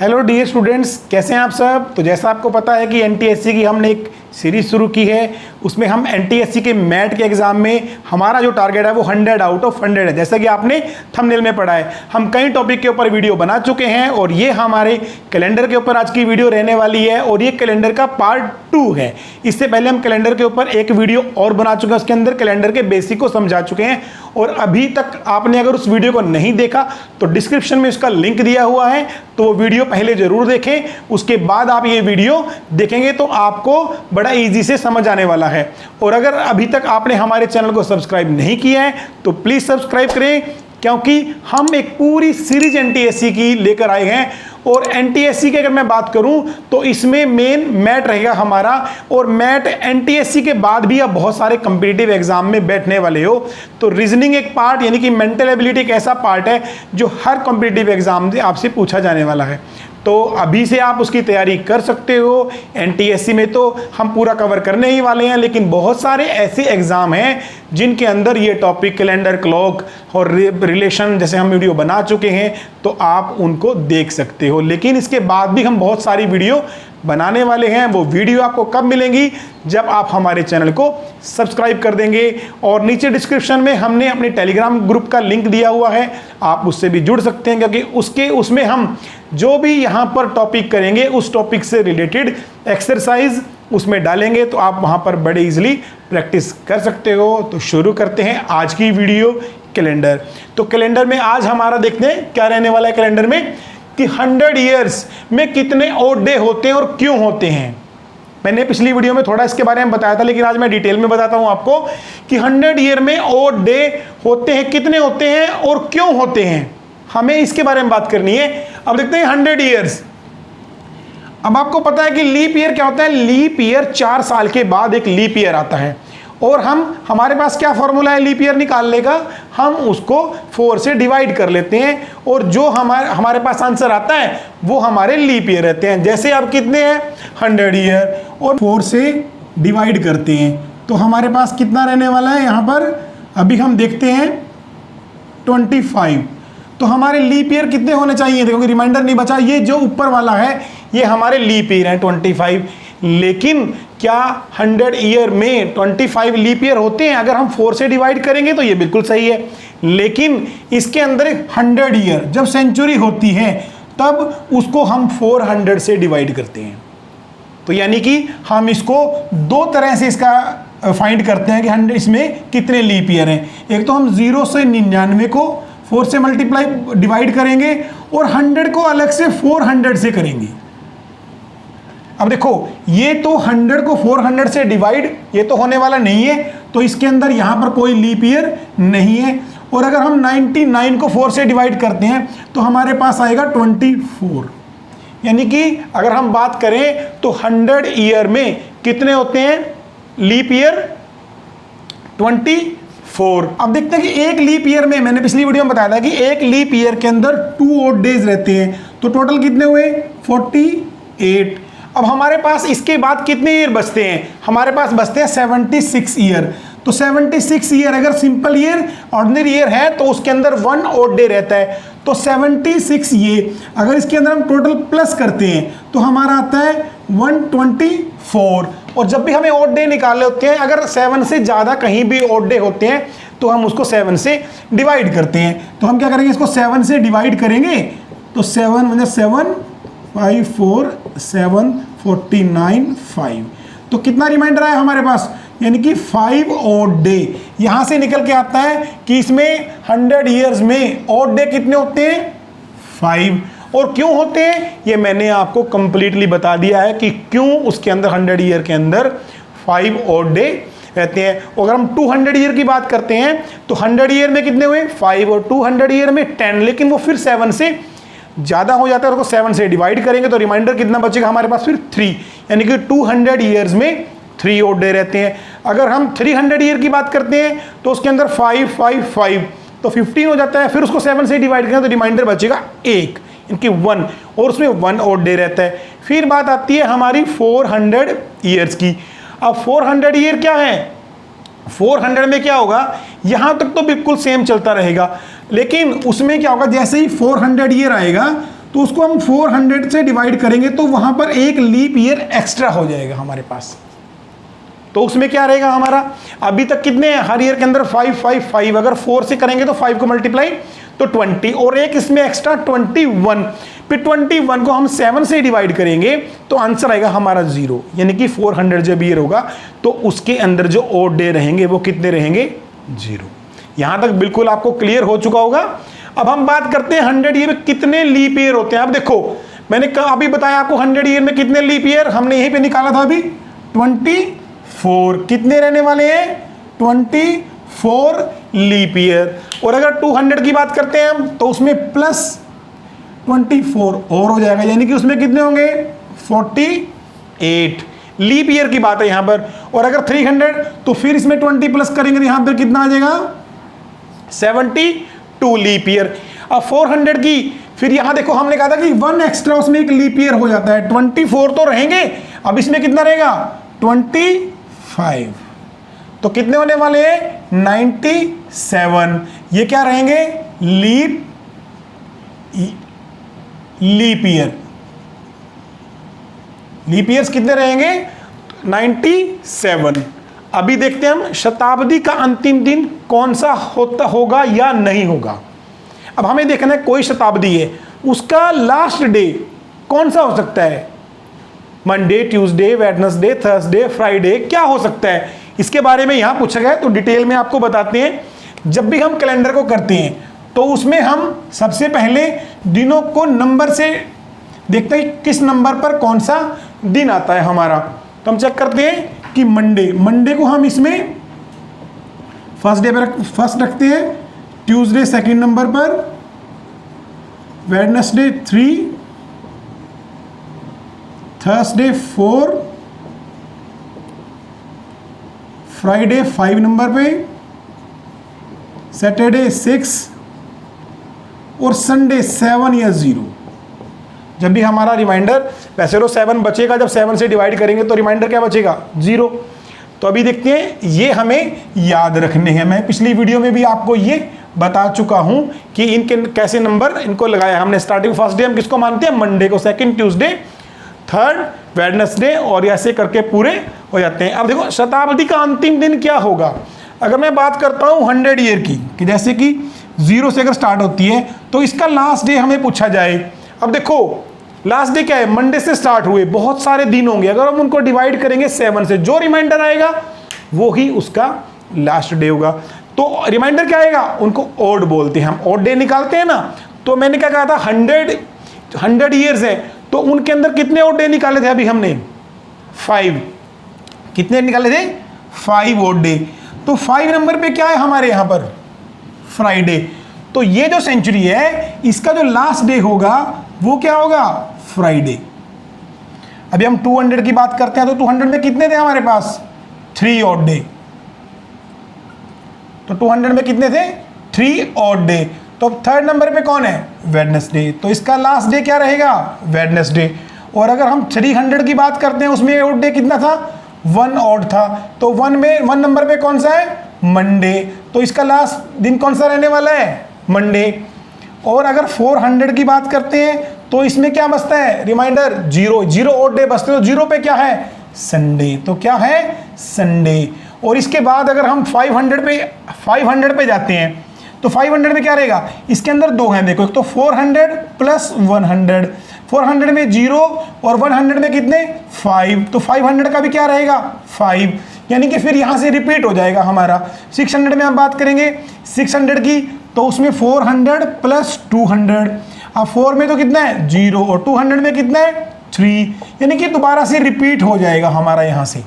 Hello dear students, कैसे हैं आप सब। तो जैसा आपको पता है कि एनटीएससी की हमने एक सीरीज शुरू की है, उसमें हम एनटीएससी के मैट के एग्जाम में हमारा जो टारगेट है वो 100 आउट ऑफ 100 है। जैसा कि आपने थंबनेल में पढ़ा है, हम कई टॉपिक के ऊपर वीडियो बना चुके हैं और ये हमारे कैलेंडर के ऊपर आज की वीडियो रहने वाली है और ये कैलेंडर का पार्ट 2 है। इससे पहले हम कैलेंडर के ऊपर एक वीडियो और बना चुके हैं, उसके अंदर कैलेंडर के बेसिक को समझा चुके हैं। और अभी तक आपने अगर उस वीडियो को नहीं देखा तो डिस्क्रिप्शन में उसका लिंक दिया हुआ है, तो वो वीडियो पहले जरूर देखें, उसके बाद आप ये वीडियो देखेंगे तो आपको बड़ा इजी से समझ आने वाला है। और अगर अभी तक आपने हमारे चैनल को सब्सक्राइब नहीं किया है तो प्लीज सब्सक्राइब करें, क्योंकि हम एक पूरी सीरीज एनटीएससी की लेकर आए हैं। और एनटीएससी की अगर मैं बात करूं तो इसमें मेन मैट रहेगा हमारा, और मैट एनटीएससी के बाद भी आप बहुत सारे कॉम्पिटिटिव एग्जाम में बैठने वाले हो। तो रीजनिंग एक पार्ट यानी कि मेंटल एबिलिटी एक ऐसा पार्ट है जो हर कॉम्पिटिटिव एग्जाम से आपसे पूछा जाने वाला है। तो अभी से आप उसकी तैयारी कर सकते हो। एनटीएससी में तो हम पूरा कवर करने ही वाले हैं, लेकिन बहुत सारे ऐसे एग्जाम हैं जिनके अंदर ये टॉपिक कैलेंडर, क्लॉक और रिलेशन जैसे हम वीडियो बना चुके हैं, तो आप उनको देख सकते हो। लेकिन इसके बाद भी हम बहुत सारी वीडियो बनाने वाले हैं। वो वीडियो आपको कब मिलेंगी? जब आप हमारे चैनल को सब्सक्राइब कर देंगे। और नीचे डिस्क्रिप्शन में हमने अपने टेलीग्राम ग्रुप का लिंक दिया हुआ है, आप उससे भी जुड़ सकते हैं, क्योंकि उसमें हम जो भी यहाँ पर टॉपिक करेंगे उस टॉपिक से रिलेटेड एक्सरसाइज उसमें डालेंगे, तो आप वहाँ पर बड़े इजीली प्रैक्टिस कर सकते हो। तो शुरू करते हैं आज की वीडियो कैलेंडर। तो कैलेंडर में आज हमारा देखते हैं क्या रहने वाला है कैलेंडर में, कि 100 ईयर्स में कितने ऑड डे होते हैं और क्यों होते हैं। मैंने पिछली वीडियो में थोड़ा इसके बारे में बताया था, लेकिन आज मैं डिटेल में बताता हूं आपको कि 100 ईयर में ऑड डे होते हैं, कितने होते हैं और क्यों होते हैं, हमें इसके बारे में बात करनी है। अब देखते हैं 100 ईयर्स। अब आपको पता है कि लीप ईयर क्या होता है। लीप ईयर 4 साल के बाद एक लीप ईयर आता है, और हमारे पास क्या फॉर्मूला है लीप ईयर निकालने का, हम उसको 4 से डिवाइड कर लेते हैं और जो हमारे पास आंसर आता है वो हमारे लीप ईयर रहते हैं। जैसे अब कितने हैं 100 ईयर और 4 से डिवाइड करते हैं तो हमारे पास कितना रहने वाला है यहाँ पर, अभी हम देखते हैं 25। तो हमारे लीप ईयर कितने होने चाहिए, देखो रिमाइंडर नहीं बचा, ये जो ऊपर वाला है ये हमारे लीप ईयर है 25। लेकिन क्या 100 ईयर में 25 लीप ईयर होते हैं? अगर हम 4 से डिवाइड करेंगे तो ये बिल्कुल सही है, लेकिन इसके अंदर 100 ईयर जब सेंचुरी होती है तब उसको हम 400 से डिवाइड करते हैं। तो यानी कि हम इसको दो तरह से इसका फाइंड करते हैं कि 100 इसमें कितने लीप ईयर हैं। एक तो हम 0 से 99 को 4 से डिवाइड करेंगे और 100 को अलग से 400 से करेंगे। अब देखो ये तो 100 को 400 से डिवाइड ये तो होने वाला नहीं है, तो इसके अंदर यहां पर कोई लीप ईयर नहीं है। और अगर हम 99 को 4 से डिवाइड करते हैं तो हमारे पास आएगा 24। यानी कि अगर हम बात करें तो 100 ईयर में कितने होते हैं लीप ईयर, 24। अब देखते हैं कि एक लीप ईयर में, मैंने पिछली वीडियो में बताया था कि एक लीप ईयर के अंदर 2 ऑड डेज रहते हैं, तो टोटल कितने हुए 48। अब हमारे पास इसके बाद कितने ईयर बचते हैं, हमारे पास बचते हैं 76 ईयर। तो 76 ईयर अगर सिंपल ईयर ऑर्डिनरी ईयर है तो उसके अंदर 1 ऑड डे रहता है। तो 76 ये अगर इसके अंदर हम टोटल प्लस करते हैं तो हमारा आता है 124। और जब भी हमें ऑड डे निकालने होते हैं, अगर 7 से ज़्यादा कहीं भी ऑड डे होते हैं तो हम उसको 7 से डिवाइड करते हैं। तो हम क्या करेंगे, इसको 7 से डिवाइड करेंगे तो 7 मतलब 7 5 4 7 49 5। तो कितना रिमाइंडर आया हमारे पास, यानी कि 5 ऑड डे। यहां से निकल के आता है कि इसमें 100 ईयर्स में ऑड डे कितने होते हैं 5। और क्यों होते हैं ये मैंने आपको कंप्लीटली बता दिया है कि क्यों उसके अंदर 100 ईयर के अंदर 5 ऑड डे रहते हैं। अगर हम 200 ईयर की बात करते हैं तो 100 ईयर में कितने हुए 5 और 200 ईयर में 10, लेकिन वो फिर 7 से ज़्यादा हो जाता है, उसको 7 से डिवाइड करेंगे तो रिमाइंडर कितना बचेगा हमारे पास फिर 3। यानी कि 200 ईयर्स में 3 ऑड डे रहते हैं। अगर हम 300 ईयर की बात करते हैं तो उसके अंदर 5 5 5 तो 15 हो जाता है, फिर उसको 7 से डिवाइड करें तो रिमाइंडर बचेगा 1, इनकी 1, और उसमें 1 ऑड डे रहता है। फिर बात आती है हमारी 400 ईयर्स की। अब 400 ईयर क्या है, 400 में क्या होगा, यहां तक तो बिल्कुल सेम चलता रहेगा, लेकिन उसमें क्या होगा, जैसे ही 400 ईयर आएगा तो उसको हम 400 से डिवाइड करेंगे तो वहां पर एक लीप ईयर एक्स्ट्रा हो जाएगा हमारे पास। तो उसमें क्या रहेगा हमारा, अभी तक कितने हैं हर ईयर के अंदर 5 5 5, अगर 4 से करेंगे तो 5 को मल्टीप्लाई तो 20, और एक इसमें एक्स्ट्रा 21। फिर 21 को हम 7 से डिवाइड करेंगे तो आंसर आएगा हमारा 0, यानी कि 400 जब ईयर होगा तो उसके अंदर जो ओड डे रहेंगे वो कितने रहेंगे, 0। यहां तक बिल्कुल आपको क्लियर हो चुका होगा। अब हम बात करते हैं 100 ईयर में कितने लीप ईयर होते हैं। अब देखो मैंने अभी बताया आपको 100 ईयर में कितने लीप ईयर, हमने यहीं पे निकाला था अभी 24, कितने रहने वाले हैं 24 लीप ईयर। और अगर 200 की बात करते हैं हम तो उसमें प्लस 24 और हो जाएगा, यानी कि उसमें कितने होंगे 48 लीप ईयर की बात है यहां पर। और अगर 300 तो फिर इसमें 20 प्लस करेंगे तो यहां पर कितना आ जाएगा 72 लीप ईयर। अब 400 की फिर यहां देखो हमने कहा था कि 1 एक्स्ट्रा उसमें एक लीप ईयर हो जाता है, 24 तो रहेंगे, अब इसमें कितना रहेगा 25, तो कितने होने वाले हैं 97। ये क्या रहेंगे लीप ईयर, लीप ईयर्स कितने रहेंगे 97। अभी देखते हैं हम शताब्दी का अंतिम दिन कौन सा होगा या नहीं होगा। अब हमें देखना है कोई शताब्दी है उसका लास्ट डे कौन सा हो सकता है, Monday, Tuesday, Wednesday, Thursday, Friday, क्या हो सकता है, इसके बारे में यहां पूछा गया है तो डिटेल में आपको बताते हैं। जब भी हम कैलेंडर को करते हैं तो उसमें हम सबसे पहले दिनों को नंबर से देखते हैं किस नंबर पर कौन सा दिन आता है हमारा। तो हम चेक करते हैं कि मंडे को हम इसमें फर्स्ट रखते हैं, ट्यूसडे सेकंड नंबर पर, वेडनेसडे 3, थर्सडे 4, फ्राइडे 5 नंबर पे, सैटरडे 6 और संडे 7 या 0। जब भी हमारा रिमाइंडर, वैसे तो 7 बचेगा, जब 7 से डिवाइड करेंगे तो रिमाइंडर क्या बचेगा 0। तो अभी देखते हैं, ये हमें याद रखने हैं। मैं पिछली वीडियो में भी आपको ये बता चुका हूं कि इनके कैसे नंबर इनको लगाया हमने। स्टार्टिंग फर्स्ट डे हम किसको मानते हैं, मंडे को, सेकंड ट्यूसडे, थर्ड वेडनेसडे, और ऐसे करके पूरे हो जाते हैं। अब देखो शताब्दी का अंतिम दिन क्या होगा। अगर मैं बात करता हूं 100 ईयर की, कि जैसे कि 0 से अगर स्टार्ट होती है तो इसका लास्ट डे हमें पूछा जाए। अब देखो लास्ट डे क्या है, मंडे से स्टार्ट हुए बहुत सारे दिन होंगे, अगर हम उनको डिवाइड करेंगे 7 से, जो रिमाइंडर आएगा वो ही उसका लास्ट डे होगा। तो रिमाइंडर क्या आएगा, उनको ओड बोलते हैं, हम ओड डे निकालते हैं ना। तो मैंने क्या कहा था 100 ईयर्स है तो उनके अंदर कितने ओड डे निकाले थे अभी हमने 5, कितने निकाले थे 5 ओड डे। तो 5 नंबर पे क्या है हमारे यहां पर फ्राइडे। तो ये जो सेंचुरी है इसका जो लास्ट डे होगा वो क्या होगा फ्राइडे। अभी हम 200 की बात करते हैं तो 200 में कितने थे हमारे पास 3 ऑड डे। तो 200 में कितने थे 3 ऑड डे। तो थर्ड नंबर पे कौन है वेडनेसडे, तो इसका लास्ट डे क्या रहेगा वेडनेसडे। और अगर हम 300 की बात करते हैं उसमें ऑड डे कितना था 1 ऑड था। तो 1 नंबर पे कौन सा है मंडे, तो इसका लास्ट दिन कौन सा रहने वाला है मंडे। और अगर 400 की बात करते हैं तो इसमें क्या बचता है रिमाइंडर 0 ऑड डे बचते, तो 0 पे क्या है संडे, तो क्या है संडे। और इसके बाद अगर हम 500 पे जाते हैं तो 500 में क्या रहेगा, इसके अंदर 2 हैं देखो, एक तो 400 प्लस 100, 400 में 0 और 100 में कितने 5, तो 500 का भी क्या रहेगा 5, यानी कि फिर यहां से रिपीट हो जाएगा हमारा। 600 में हम बात करेंगे 600 की, तो उसमें 400 प्लस 200, अब 4 में तो कितना है 0 और 200 में कितना है 3, यानी कि दोबारा से रिपीट हो जाएगा हमारा यहां से।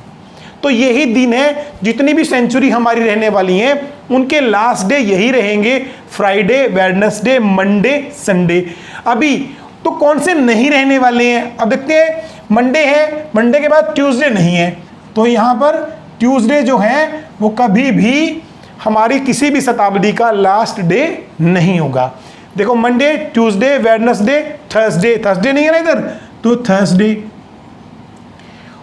तो यही दिन है, जितनी भी सेंचुरी हमारी रहने वाली हैं उनके लास्ट डे यही रहेंगे, फ्राइडे, वेडनेसडे, मंडे, संडे। अभी तो कौन से नहीं रहने वाले हैं, अब देखते हैं। मंडे है, मंडे के बाद ट्यूसडे नहीं है, तो यहां पर ट्यूसडे जो है वो कभी भी हमारी किसी भी शताब्दी का लास्ट डे नहीं होगा। देखो मंडे, ट्यूसडे, वेडनेसडे, थर्सडे नहीं है ना इधर, तो थर्सडे,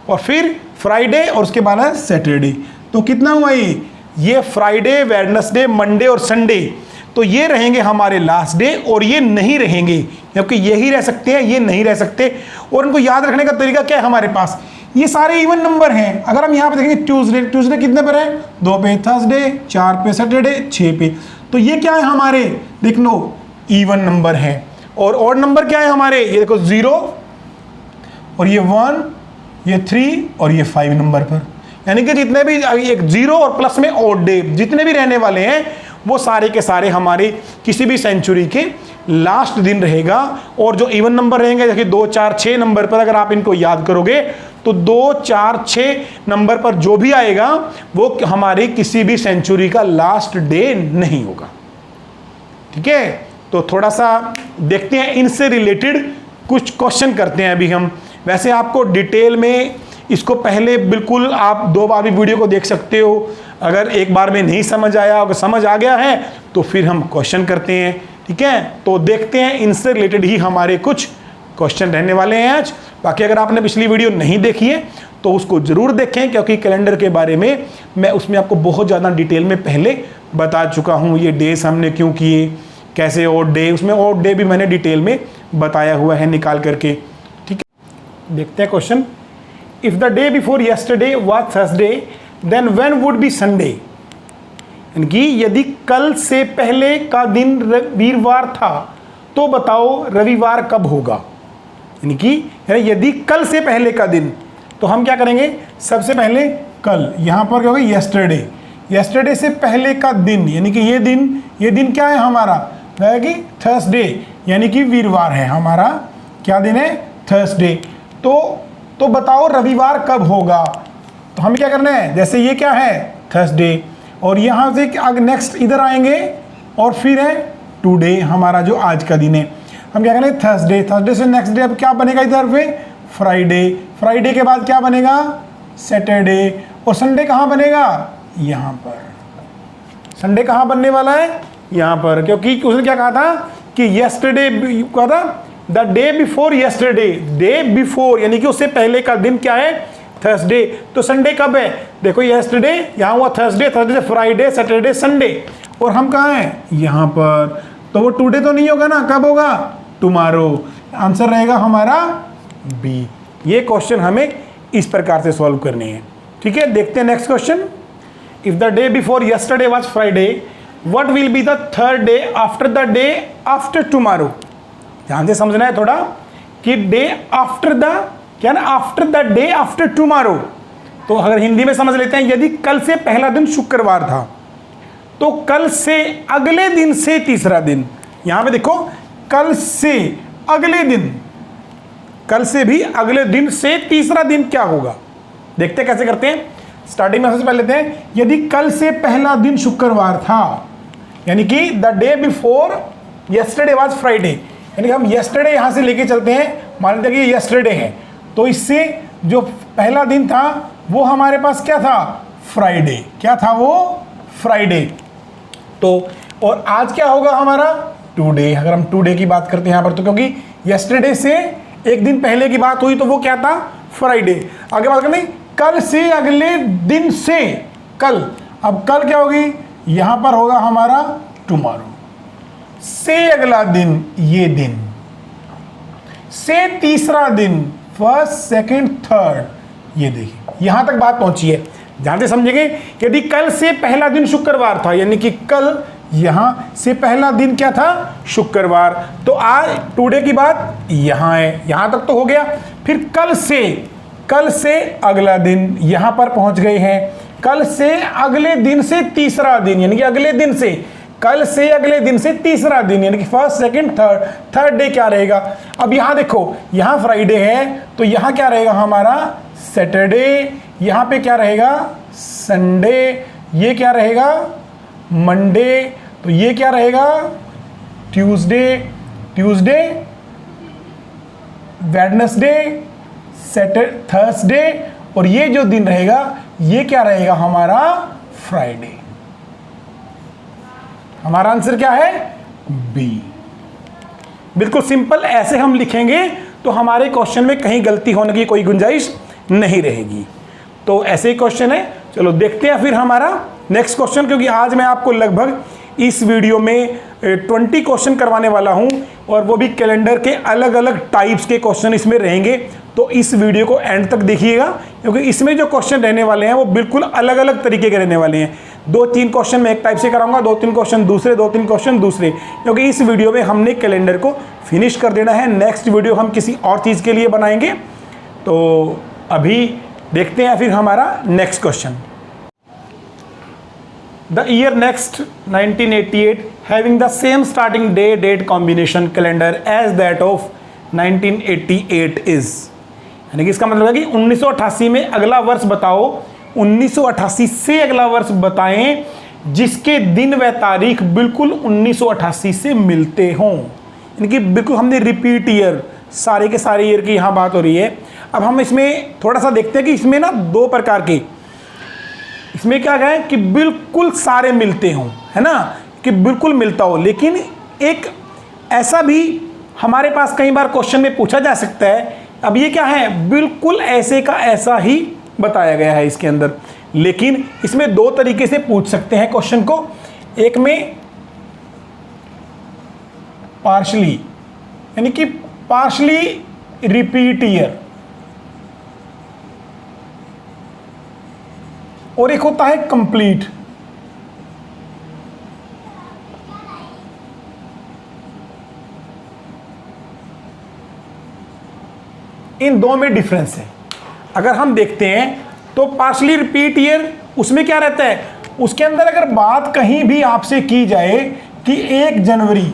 और फिर फ्राइडे और उसके बाद है सैटरडे। तो कितना हुआ ये फ्राइडे, वेडनेसडे, मंडे और संडे, तो ये रहेंगे हमारे लास्ट डे और ये नहीं रहेंगे, क्योंकि यही रह सकते हैं, ये नहीं रह सकते। और इनको याद रखने का तरीका क्या है हमारे पास, ये सारे इवन नंबर हैं। अगर हम यहाँ पे देखेंगे ट्यूसडे कितने पर है, 2 पे, थर्सडे 4 पे, सैटरडे 6 पे, तो ये क्या है हमारे, देख लो इवन नंबर है। और ऑड नंबर क्या है हमारे, ये देखो 0 और ये 1, ये 3 और ये 5 नंबर पर, यानी कि जितने भी एक 0 और प्लस में ऑड डे जितने भी रहने वाले हैं वो सारे के सारे हमारे किसी भी सेंचुरी के लास्ट दिन रहेगा। और जो इवन नंबर रहेंगे जैसे 2, 4, 6 नंबर पर अगर आप इनको याद करोगे तो 2, 4, 6 नंबर पर जो भी आएगा वो हमारी किसी भी सेंचुरी का लास्ट डे नहीं होगा। ठीक है, तो थोड़ा सा देखते हैं, इनसे रिलेटेड कुछ क्वेश्चन करते हैं अभी हम। वैसे आपको डिटेल में इसको पहले बिल्कुल आप 2 बार भी वीडियो को देख सकते हो, अगर एक बार में नहीं समझ आया, अगर समझ आ गया है तो फिर हम क्वेश्चन करते हैं। ठीक है, तो देखते हैं, इनसे रिलेटेड ही हमारे कुछ क्वेश्चन रहने वाले हैं आज। बाकी अगर आपने पिछली वीडियो नहीं देखी है तो उसको जरूर देखें, क्योंकि कैलेंडर के बारे में मैं उसमें आपको बहुत ज़्यादा डिटेल में पहले बता चुका हूँ। ये डेज हमने क्यों किए, कैसे ऑड डे, उसमें ऑड डे भी मैंने डिटेल में बताया हुआ है निकाल करके। ठीक है, देखते हैं question. If the day before yesterday was Thursday then when would be Sunday, यानी कि यदि कल से पहले का दिन वीरवार था तो बताओ रविवार कब होगा। यानी कि यदि कल से पहले का दिन, तो हम क्या करेंगे, सबसे पहले कल, यहाँ पर क्या होगा यस्टरडे, यस्टरडे से पहले का दिन, यानी कि ये दिन क्या है हमारा, कि थर्सडे, यानी कि वीरवार है हमारा, क्या दिन है, थर्सडे। तो बताओ रविवार कब होगा। तो हमें क्या करना है, जैसे ये क्या है थर्सडे, और यहाँ से नेक्स्ट इधर आएंगे और फिर है टुडे, हमारा जो आज का दिन है। हम क्या करेंगे थर्सडे, थर्सडे से नेक्स्ट डे अब क्या बनेगा इधर पे, फ्राइडे, फ्राइडे के बाद क्या बनेगा, सैटरडे, और संडे कहाँ बनेगा, यहाँ पर। संडे कहाँ बनने वाला है, यहाँ पर, क्योंकि उसने क्या कहा था कि यस्टरडे कहा था, the day before yesterday, day before यानी कि उससे पहले का दिन क्या है, थर्सडे। तो संडे कब है, देखो यस्टरडे, यहाँ हुआ थर्सडे, थर्सडे से फ्राइडे, सैटरडे, संडे, और हम कहाँ हैं, यहाँ पर। तो वो टुडे तो नहीं होगा ना, कब होगा, टुमारो। आंसर रहेगा हमारा बी। ये क्वेश्चन हमें इस प्रकार से सॉल्व करने हैं। ठीक है, देखते हैं next question. If the day before yesterday was Friday what will be the third day after the day after tomorrow. ध्यान से समझना है थोड़ा कि डे आफ्टर द क्या ना, after the day after tomorrow. तो अगर हिंदी में समझ लेते हैं, यदि कल से पहला दिन शुक्रवार था तो कल से अगले दिन से तीसरा दिन, यहां पे देखो कल से अगले दिन, कल से भी अगले दिन से तीसरा दिन क्या होगा, देखते कैसे करते हैं। स्टार्टिंग में सबसे पहले लेते हैं, यदि कल से पहला दिन शुक्रवार था, यानी कि the day before yesterday was Friday, यानी कि हम यस्टरडे यहां से लेके चलते हैं, मान लेते हैं कि यस्टरडे है, तो इससे जो पहला दिन था वो हमारे पास क्या था, फ्राइडे, क्या था वो, फ्राइडे। तो और आज क्या होगा हमारा, टुडे। अगर हम टुडे की बात करते हैं यहाँ पर, तो क्योंकि यस्टरडे से एक दिन पहले की बात हुई तो वो क्या था, फ्राइडे। आगे बात करनी, कल से अगले दिन से, कल, अब कल क्या होगी, यहां पर होगा हमारा टुमारो। से अगला दिन, ये दिन, से तीसरा दिन, फर्स्ट, सेकंड, थर्ड, ये देखिए यहां तक बात पहुंची है। ध्यान से समझेंगे, यदि कल से पहला दिन शुक्रवार था, यानी कि कल यहां से पहला दिन क्या था, शुक्रवार, तो आज टुडे की बात यहां है, यहां तक तो हो गया। फिर कल से अगला दिन, यहां पर पहुंच गए हैं। कल से अगले दिन से तीसरा दिन, यानी कि अगले दिन से, कल से अगले दिन से तीसरा दिन, यानी कि फर्स्ट, सेकंड, थर्ड डे क्या रहेगा। अब यहां देखो, यहां फ्राइडे है तो यहां क्या रहेगा हमारा, सैटरडे, यहां पे क्या रहेगा, संडे, ये क्या रहेगा, मंडे, तो ये क्या रहेगा, ट्यूसडे, वेडनेसडे, थर्सडे, और ये जो दिन रहेगा ये क्या रहेगा हमारा, फ्राइडे। हमारा आंसर क्या है, बी। बिल्कुल सिंपल, ऐसे हम लिखेंगे तो हमारे क्वेश्चन में कहीं गलती होने की कोई गुंजाइश नहीं रहेगी। तो ऐसे ही क्वेश्चन है। चलो देखते हैं फिर हमारा नेक्स्ट क्वेश्चन, क्योंकि आज मैं आपको लगभग इस वीडियो में 20 क्वेश्चन करवाने वाला हूं और वो भी कैलेंडर के अलग अलग टाइप्स के क्वेश्चन इसमें रहेंगे। तो इस वीडियो को एंड तक देखिएगा, क्योंकि इसमें जो क्वेश्चन रहने वाले हैं वो बिल्कुल अलग अलग तरीके के रहने वाले हैं। 2-3 क्वेश्चन मैं एक टाइप से कराऊंगा, 2-3 क्वेश्चन दूसरे, 2-3 क्वेश्चन दूसरे, क्योंकि इस वीडियो में हमने कैलेंडर को फिनिश कर देना है। नेक्स्ट वीडियो हम किसी और चीज़ के लिए बनाएंगे। तो अभी देखते हैं फिर हमारा next question. The year next 1988 having the same starting day date combination calendar as that of 1988 is, यानी कि इसका मतलब है कि 1988 में अगला वर्ष बताओ, 1988 से अगला वर्ष बताएं जिसके दिन व तारीख बिल्कुल 1988 से मिलते हों। यानी कि बिल्कुल हमने रिपीट ईयर, सारे के सारे ईयर की यहाँ बात हो रही है। अब हम इसमें थोड़ा सा देखते हैं कि इसमें ना 2 प्रकार के, इसमें क्या है कि बिल्कुल सारे मिलते हों, है ना, कि बिल्कुल मिलता हो। लेकिन एक ऐसा भी हमारे पास कई बार क्वेश्चन में पूछा जा सकता है। अब ये क्या है, बिल्कुल ऐसे का ऐसा ही बताया गया है इसके अंदर, लेकिन इसमें 2 तरीके से पूछ सकते हैं क्वेश्चन को। एक में पार्शली, यानी कि पार्शली रिपीट ईयर, और एक होता है कंप्लीट। इन 2 में डिफरेंस है। अगर हम देखते हैं तो पार्शली रिपीट ईयर, उसमें क्या रहता है, उसके अंदर अगर बात कहीं भी आपसे की जाए कि 1 जनवरी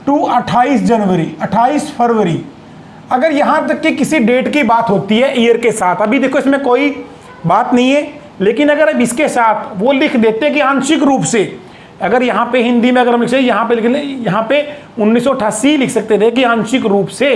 टू 28 जनवरी, 28 फरवरी, अगर यहां तक कि किसी डेट की बात होती है ईयर के साथ, अभी देखो इसमें कोई बात नहीं है, लेकिन अगर अब इसके साथ वो लिख देते हैं कि आंशिक रूप से, अगर यहाँ पे हिंदी में अगर हम लिख, यहाँ पे लिख लें, यहाँ पे 1988 लिख सकते थे कि आंशिक रूप से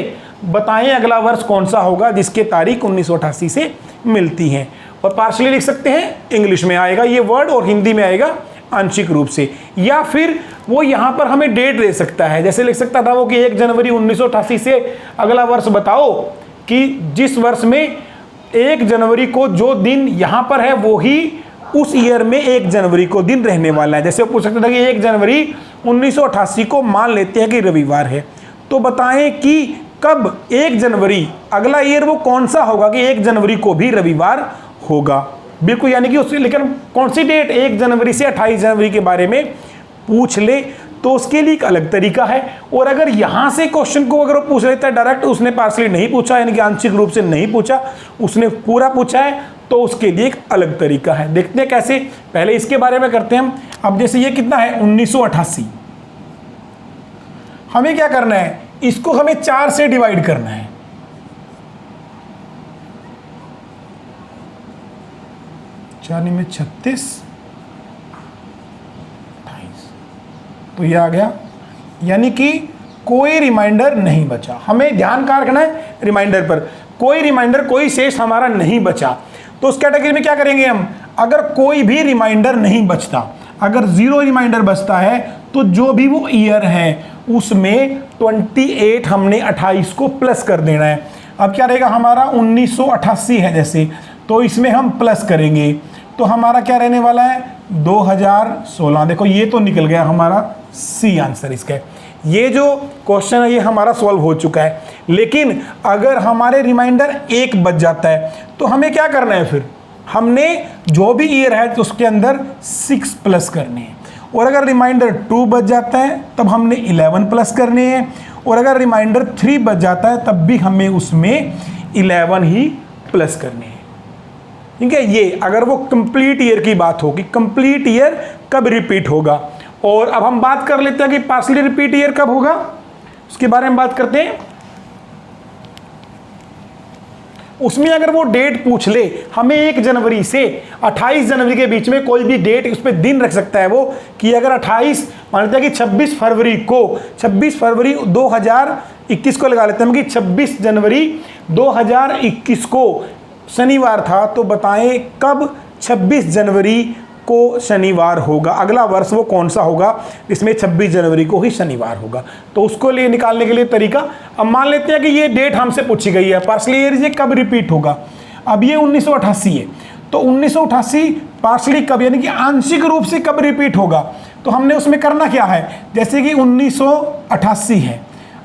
बताएं अगला वर्ष कौन सा होगा जिसके तारीख 1988 से मिलती हैं। और पार्शली लिख सकते हैं, इंग्लिश में आएगा ये वर्ड और हिंदी में आएगा आंशिक रूप से। या फिर वो यहाँ पर हमें डेट दे सकता है, जैसे लिख सकता था वो कि 1 जनवरी 1988 से अगला वर्ष बताओ कि जिस वर्ष में 1 जनवरी को जो दिन यहाँ पर है वो ही उस ईयर में 1 जनवरी को दिन रहने वाला है। जैसे पूछ सकते थे कि 1 जनवरी 1988 को मान लेते हैं कि रविवार है, तो बताएं कि कब 1 जनवरी अगला ईयर वो कौन सा होगा कि 1 जनवरी को भी रविवार होगा। बिल्कुल, यानी कि उससे, लेकिन कौन सी डेट 1 जनवरी से 28 जनवरी के बारे में पूछ ले तो उसके लिए एक अलग तरीका है। और अगर यहाँ से क्वेश्चन को अगर वो पूछ लेता है डायरेक्ट, उसने पार्शली नहीं पूछा, यानी कि आंशिक रूप से नहीं पूछा, उसने पूरा पूछा है, तो उसके लिए एक अलग तरीका है। देखते हैं कैसे, पहले इसके बारे में करते हैं हम। अब जैसे ये कितना है 1988, हमें क्या करना है, इसको हमें 4 से डिवाइड करना है। चार में 36, 28, तो ये आ गया, यानी कि कोई रिमाइंडर नहीं बचा। हमें ध्यान कहाँ रखना है, रिमाइंडर पर। कोई रिमाइंडर, कोई शेष हमारा नहीं बचा। तो उस कैटेगरी में क्या करेंगे हम, अगर कोई भी रिमाइंडर नहीं बचता, अगर 0 रिमाइंडर बचता है तो जो भी वो ईयर है उसमें 28 हमने 28 को प्लस कर देना है। अब क्या रहेगा हमारा 1988 है जैसे, तो इसमें हम प्लस करेंगे तो हमारा क्या रहने वाला है 2016। देखो ये तो निकल गया हमारा सी आंसर इसका। ये जो क्वेश्चन है ये हमारा सॉल्व हो चुका है। लेकिन अगर हमारे रिमाइंडर 1 बच जाता है तो हमें क्या करना है, फिर हमने जो भी ईयर है तो उसके अंदर 6 प्लस करने हैं। और अगर रिमाइंडर 2 बच जाता है तब हमने 11 प्लस करने हैं। और अगर रिमाइंडर 3 बच जाता है तब भी हमें उसमें 11 ही प्लस करने हैं। ठीक है, ये अगर वो कंप्लीट ईयर की बात होगी, कंप्लीट ईयर कब रिपीट होगा। और अब हम बात कर लेते हैं कि पार्शली रिपीट ईयर कब होगा, उसके बारे में बात करते हैं। उसमें अगर वो डेट पूछ ले हमें 1 जनवरी से 28 जनवरी के बीच में कोई भी डेट, उस पर दिन रख सकता है वो, कि अगर 28 मानते हैं कि 26 फरवरी को, 26 फरवरी 2021 को लगा लेते हैं कि 26 जनवरी 2021 को शनिवार था, तो बताएं कब 26 जनवरी को शनिवार होगा, अगला वर्ष वो कौन सा होगा जिसमें 26 जनवरी को ही शनिवार होगा। तो उसको लिए निकालने के लिए तरीका, अब मान लेते हैं कि ये डेट हमसे पूछी गई है, पार्शली ईयर ये कब रिपीट होगा। अब ये 1988 है, तो 1988 पार्शली कब, यानी कि आंशिक रूप से कब रिपीट होगा। तो हमने उसमें करना क्या है, जैसे कि 1988 है,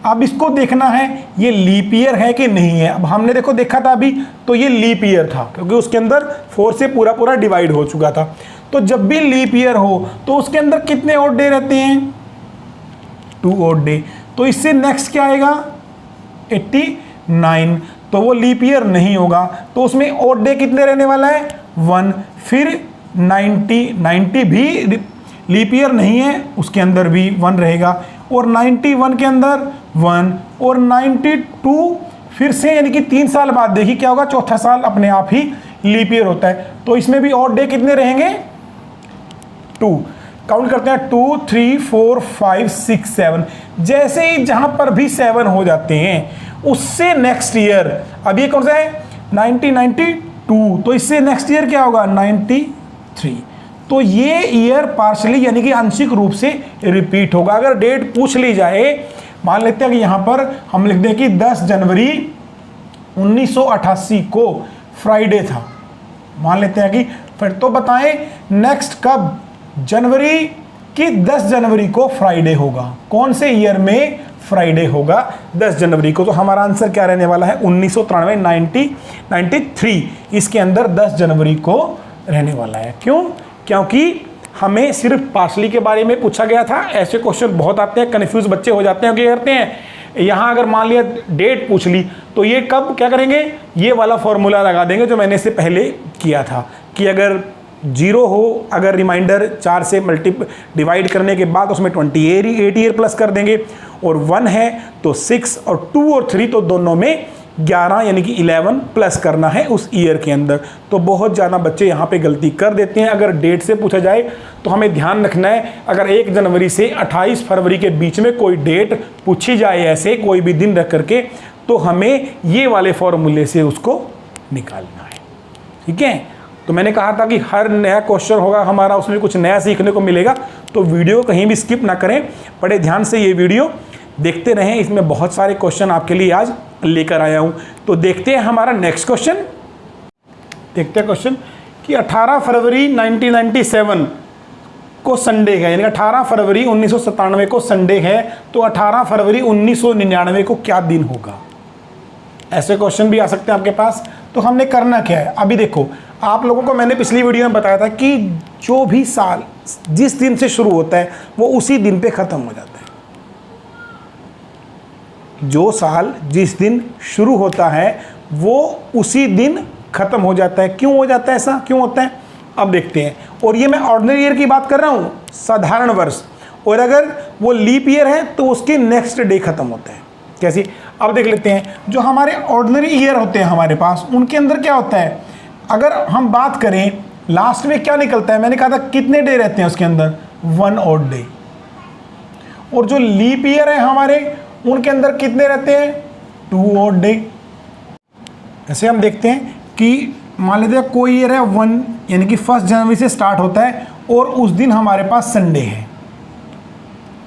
अब इसको देखना है ये लीप ईयर है कि नहीं है। अब हमने देखो देखा था अभी, तो ये लीप ईयर था क्योंकि उसके अंदर 4 से पूरा पूरा डिवाइड हो चुका था। तो जब भी लीप ईयर हो तो उसके अंदर कितने ऑड डे रहते हैं, 2 ऑड डे। तो इससे नेक्स्ट क्या आएगा 89, तो वो लीप ईयर नहीं होगा, तो उसमें ऑड डे कितने रहने वाला है 1। फिर 90 भी लीप ईयर नहीं है, उसके अंदर भी 1 रहेगा, और 91 के अंदर 1, और 92 फिर से यानी कि 3 साल बाद देखिए क्या होगा, चौथा साल अपने आप ही लीप ईयर होता है। तो इसमें भी ऑड डे कितने रहेंगे 2। काउंट करते हैं 2 3 4 5 6 7। जैसे ही जहां पर भी 7 हो जाते हैं उससे नेक्स्ट ईयर, अब ये कौन सा है 1992, तो इससे नेक्स्ट ईयर क्या होगा 93। तो ये ईयर पार्शली यानी कि आंशिक रूप से रिपीट होगा। अगर डेट पूछ ली जाए, मान लेते हैं कि यहां पर हम लिख दें कि 10 जनवरी 1988 को फ्राइडे था, मान लेते हैं कि फिर तो बताएं नेक्स्ट कब जनवरी की 10 जनवरी को फ्राइडे होगा, कौन से ईयर में फ्राइडे होगा 10 जनवरी को। तो हमारा आंसर क्या रहने वाला है 1993 93, इसके अंदर 10 जनवरी को रहने वाला है। क्यों, क्योंकि हमें सिर्फ पार्शली के बारे में पूछा गया था। ऐसे क्वेश्चन बहुत आते हैं, कन्फ्यूज बच्चे हो जाते हैं, क्या करते हैं यहाँ अगर मान लिया डेट पूछ ली तो ये कब क्या करेंगे, ये वाला फॉर्मूला लगा देंगे जो मैंने इससे पहले किया था कि अगर 0 हो, अगर रिमाइंडर 4 से डिवाइड करने के बाद उसमें 28 ईयर प्लस कर देंगे, और 1 है तो 6, और 2 और 3 तो दोनों में 11 यानी कि 11 प्लस करना है उस ईयर के अंदर। तो बहुत ज़्यादा बच्चे यहाँ पे गलती कर देते हैं। अगर डेट से पूछा जाए तो हमें ध्यान रखना है, अगर 1 जनवरी से 28 फरवरी के बीच में कोई डेट पूछी जाए ऐसे कोई भी दिन रख करके, तो हमें ये वाले फॉर्मूले से उसको निकालना है। ठीक है, तो मैंने कहा था कि हर नया क्वेश्चन होगा हमारा, उसमें कुछ नया सीखने को मिलेगा, तो वीडियो कहीं भी स्किप ना करें, बड़े ध्यान से ये वीडियो देखते रहें। इसमें बहुत सारे क्वेश्चन आपके लिए आज लेकर आया हूं। तो देखते हैं हमारा नेक्स्ट क्वेश्चन। देखते हैं क्वेश्चन कि 18 फरवरी 1997 को संडे है, यानी 18 फरवरी 1997 को संडे है, तो 18 फरवरी 1999 को क्या दिन होगा। ऐसे क्वेश्चन भी आ सकते हैं आपके पास। तो हमने करना क्या है, अभी देखो आप लोगों को मैंने पिछली वीडियो में बताया था कि जो भी साल जिस दिन से शुरू होता है वो उसी दिन पे ख़त्म हो जाता है। जो साल जिस दिन शुरू होता है वो उसी दिन ख़त्म हो जाता है। क्यों हो जाता है, ऐसा क्यों होता है, अब देखते हैं। और ये मैं ऑर्डिनरी ईयर की बात कर रहा हूँ, साधारण वर्ष, और अगर वो लीप ईयर है तो उसके नेक्स्ट डे ख़त्म होता है। कैसे, अब देख लेते हैं। जो हमारे ऑर्डिनरी ईयर होते हैं हमारे पास, उनके अंदर क्या होता है, अगर हम बात करें लास्ट में क्या निकलता है, मैंने कहा था कितने डे रहते हैं उसके अंदर 1 ऑड डे। और जो लीप ईयर है हमारे, उनके अंदर कितने रहते हैं 2 ऑड डे। ऐसे हम देखते हैं कि मान लेते हैं कोई ईयर है 1 यानी कि 1 जनवरी से स्टार्ट होता है और उस दिन हमारे पास संडे है,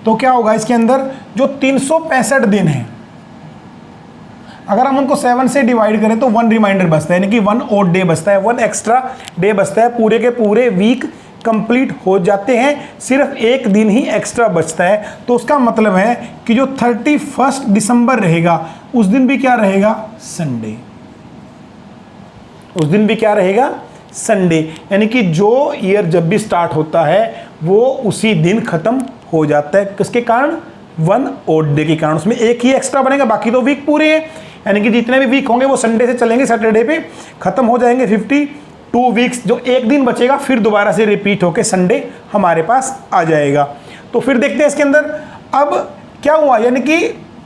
तो क्या होगा इसके अंदर जो 365 दिन है, अगर हम उनको 7 से डिवाइड करें तो 1 रिमाइंडर बचता है, यानी कि 1 ऑड डे बचता है, 1 एक्स्ट्रा डे बचता है। पूरे के पूरे वीक कंप्लीट हो जाते हैं, सिर्फ एक दिन ही एक्स्ट्रा बचता है। तो उसका मतलब है कि जो 31 दिसंबर रहेगा उस दिन भी क्या रहेगा संडे, उस दिन भी क्या रहेगा संडे। यानी कि जो ईयर जब भी स्टार्ट होता है वो उसी दिन खत्म हो जाता है। किसके कारण, 1 ऑड डे के कारण। उसमें एक ही एक्स्ट्रा बनेगा, बाकी तो वीक पूरे हैं, यानी कि जितने भी वीक होंगे वो संडे से चलेंगे, सैटरडे पे खत्म हो जाएंगे। 52 वीक्स, जो एक दिन बचेगा फिर दोबारा से रिपीट होके संडे हमारे पास आ जाएगा। तो फिर देखते हैं इसके अंदर अब क्या हुआ, यानी कि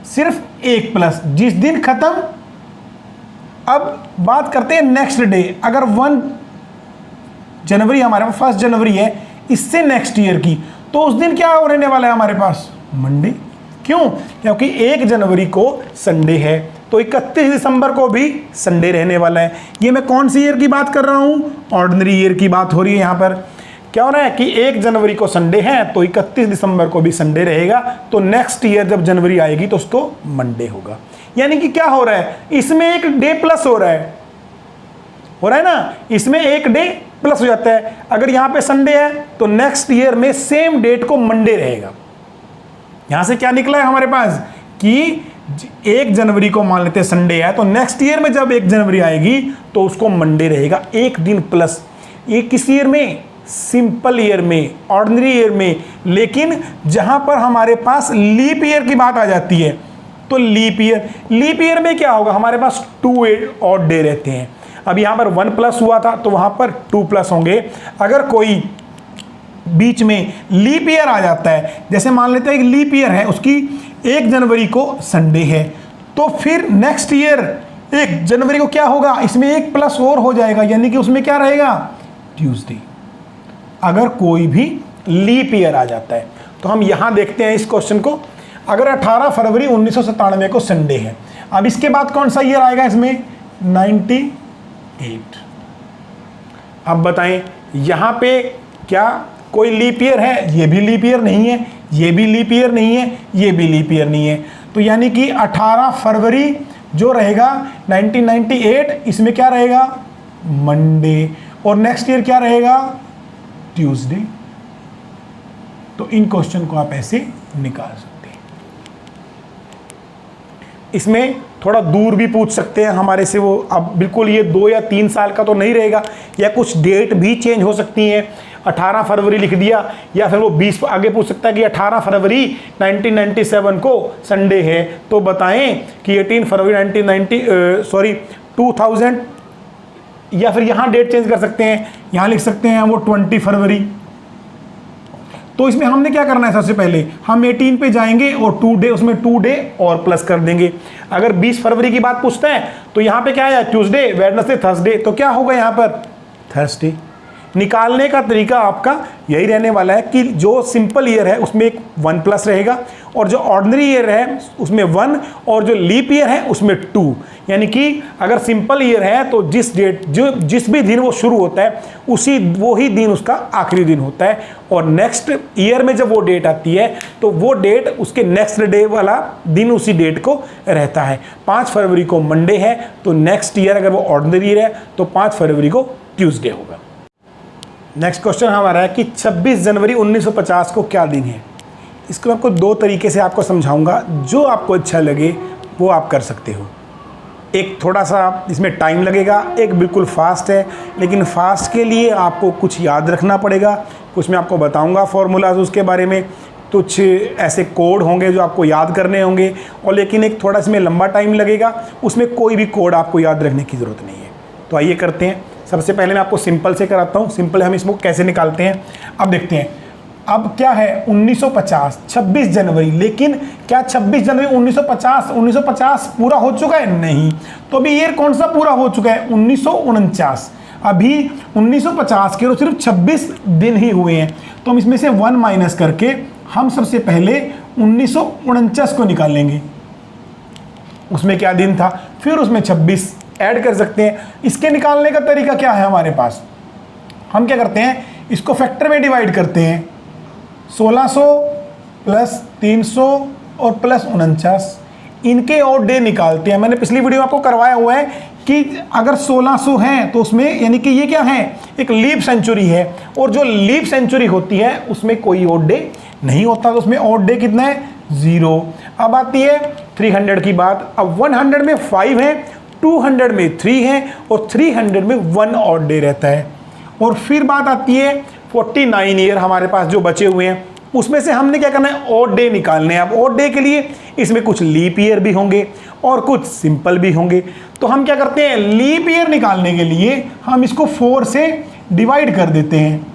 सिर्फ एक प्लस जिस दिन खत्म। अब बात करते हैं नेक्स्ट डे, अगर 1 जनवरी हमारे पास 1 जनवरी है, इससे नेक्स्ट ईयर की, तो उस दिन क्या रहने वाला है हमारे पास मंडे। क्यों, क्योंकि 1 जनवरी को संडे है, तो 31 दिसंबर को भी संडे रहने वाला है। ये मैं कौन सी ईयर की बात कर रहा हूँ, ऑर्डिनरी ईयर की बात हो रही है। यहाँ पर क्या हो रहा है कि 1 जनवरी को संडे है तो 31 दिसंबर को भी संडे रहेगा, तो नेक्स्ट ईयर जब जनवरी आएगी तो उसको मंडे होगा। यानी कि क्या हो रहा है, इसमें एक डे प्लस हो रहा है, हो रहा है ना, इसमें एक डे प्लस हो जाता है। अगर यहाँ पे संडे है तो नेक्स्ट ईयर में सेम डेट को मंडे रहेगा। यहां से क्या निकला है हमारे पास कि 1 जनवरी को मान लेते हैं संडे है, तो नेक्स्ट ईयर में जब 1 जनवरी आएगी तो उसको मंडे रहेगा, एक दिन प्लस। ये किस ईयर में? सिंपल ईयर में, ऑर्डिनरी ईयर में। लेकिन जहां पर हमारे पास लीप ईयर की बात आ जाती है तो लीप ईयर में क्या होगा, हमारे पास 2 ऑड डे रहते हैं। अब यहां पर 1 प्लस हुआ था तो वहां पर 2 प्लस होंगे। अगर कोई बीच में लीप ईयर आ जाता है, जैसे मान लेते हैं कि लीप ईयर है, उसकी 1 जनवरी को संडे है, तो फिर नेक्स्ट ईयर 1 जनवरी को क्या होगा, इसमें 1 प्लस और हो जाएगा, यानी कि उसमें क्या रहेगा, ट्यूसडे। अगर कोई भी लीप ईयर आ जाता है तो हम यहां देखते हैं इस क्वेश्चन को। अगर 18 फरवरी 1997 को संडे है, अब इसके बाद कौन सा ईयर आएगा इसमें, 98। अब बताएं यहां पे क्या कोई लीप ईयर है? ये भी लीप ईयर नहीं है, ये भी लीप ईयर नहीं है, ये भी लीप ईयर नहीं है। तो यानी कि 18 फरवरी जो रहेगा 1998, इसमें क्या रहेगा, मंडे, और नेक्स्ट ईयर क्या रहेगा, ट्यूसडे। तो इन क्वेश्चन को आप ऐसे निकाल सकते हैं। इसमें थोड़ा दूर भी पूछ सकते हैं हमारे से वो, अब बिल्कुल ये 2 या 3 साल का तो नहीं रहेगा, या कुछ डेट भी चेंज हो सकती है। 18 फरवरी लिख दिया, या फिर वो 20 आगे पूछ सकता है कि 18 फरवरी 1997 को संडे है, तो बताएं कि 18 फरवरी 2000, या फिर यहाँ डेट चेंज कर सकते हैं, यहाँ लिख सकते हैं वो 20 फरवरी। तो इसमें हमने क्या करना है, सबसे पहले हम 18 पे जाएंगे और 2 डे, उसमें 2 डे और प्लस कर देंगे। अगर 20 फरवरी की बात पूछता है तो यहाँ पे क्या है, ट्यूसडे, वेडनेसडे, थर्सडे, तो क्या होगा यहाँ पर, थर्सडे। निकालने का तरीका आपका यही रहने वाला है कि जो सिंपल ईयर है उसमें एक 1 प्लस रहेगा, और जो ऑर्डिनरी ईयर है उसमें 1, और जो लीप ईयर है उसमें 2। यानी कि अगर सिंपल ईयर है तो जिस भी दिन वो शुरू होता है वो ही दिन उसका आखिरी दिन होता है, और नेक्स्ट ईयर में जब वो डेट आती है तो वो डेट उसके नेक्स्ट डे वाला दिन उसी डेट को रहता है। 5 फरवरी को मंडे है तो नेक्स्ट ईयर अगर वो ऑर्डिनरी ईयर है तो 5 फरवरी को ट्यूसडे होगा। नेक्स्ट क्वेश्चन हमारा है कि 26 जनवरी 1950 को क्या दिन है। इसको मैं आपको 2 तरीके से आपको समझाऊंगा, जो आपको अच्छा लगे वो आप कर सकते हो। एक थोड़ा सा इसमें टाइम लगेगा, एक बिल्कुल फास्ट है, लेकिन फास्ट के लिए आपको कुछ याद रखना पड़ेगा। कुछ मैं आपको बताऊंगा फॉर्मूलाज उसके बारे में, कुछ ऐसे कोड होंगे जो आपको याद करने होंगे, और लेकिन एक थोड़ा इसमें लंबा टाइम लगेगा, उसमें कोई भी कोड आपको याद रखने की ज़रूरत नहीं है। तो आइए करते हैं। सबसे पहले मैं आपको सिंपल से कराता हूँ, सिंपल हम इसको कैसे निकालते हैं। अब देखते हैं, अब क्या है 1950, 26 जनवरी, लेकिन क्या 26 जनवरी 1950 पूरा हो चुका है? नहीं। तो अभी ईयर कौन सा पूरा हो चुका है? 1949। अभी 1950 के तो सिर्फ 26 दिन ही हुए हैं, तो हम इसमें से 1 माइनस करके हम सबसे पहले 1949 को निकालेंगे। उसमें क्या दिन था, फिर उसमें 26 ऐड कर सकते हैं। इसके निकालने का तरीका क्या है हमारे पास, हम क्या करते हैं, इसको फैक्टर में डिवाइड करते हैं। 1600 प्लस 300 और प्लस 49, इनके और डे निकालते हैं। मैंने पिछली वीडियो में आपको करवाया हुआ है कि अगर 1600 है तो उसमें यानी कि ये क्या है, एक लीप सेंचुरी है, और जो लीप सेंचुरी होती है उसमें कोई और डे नहीं होता, तो उसमें और डे कितना है, 0। अब आती है 300 की बात। अब 100 में 5 है, 200 में 3 है, और 300 में 1 और डे रहता है। और फिर बात आती है 49 ईयर हमारे पास जो बचे हुए हैं, उसमें से हमने क्या करना है, ऑड डे निकालने हैं। अब ऑड डे के लिए इसमें कुछ लीप ईयर भी होंगे और कुछ सिंपल भी होंगे, तो हम क्या करते हैं, लीप ईयर निकालने के लिए हम इसको 4 से डिवाइड कर देते हैं।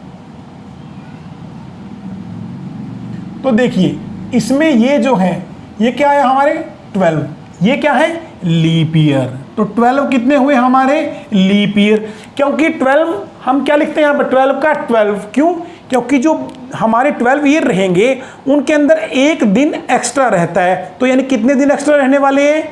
तो देखिए इसमें ये जो है, ये क्या है हमारे 12, ये क्या है, लीप ईयर। तो 12 कितने हुए हमारे, लीप ईयर। क्योंकि 12 हम क्या लिखते हैं यहाँ पर, 12 का 12 क्यों, क्योंकि जो हमारे 12 ईयर रहेंगे उनके अंदर एक दिन एक्स्ट्रा रहता है। तो यानी कितने दिन एक्स्ट्रा रहने वाले हैं,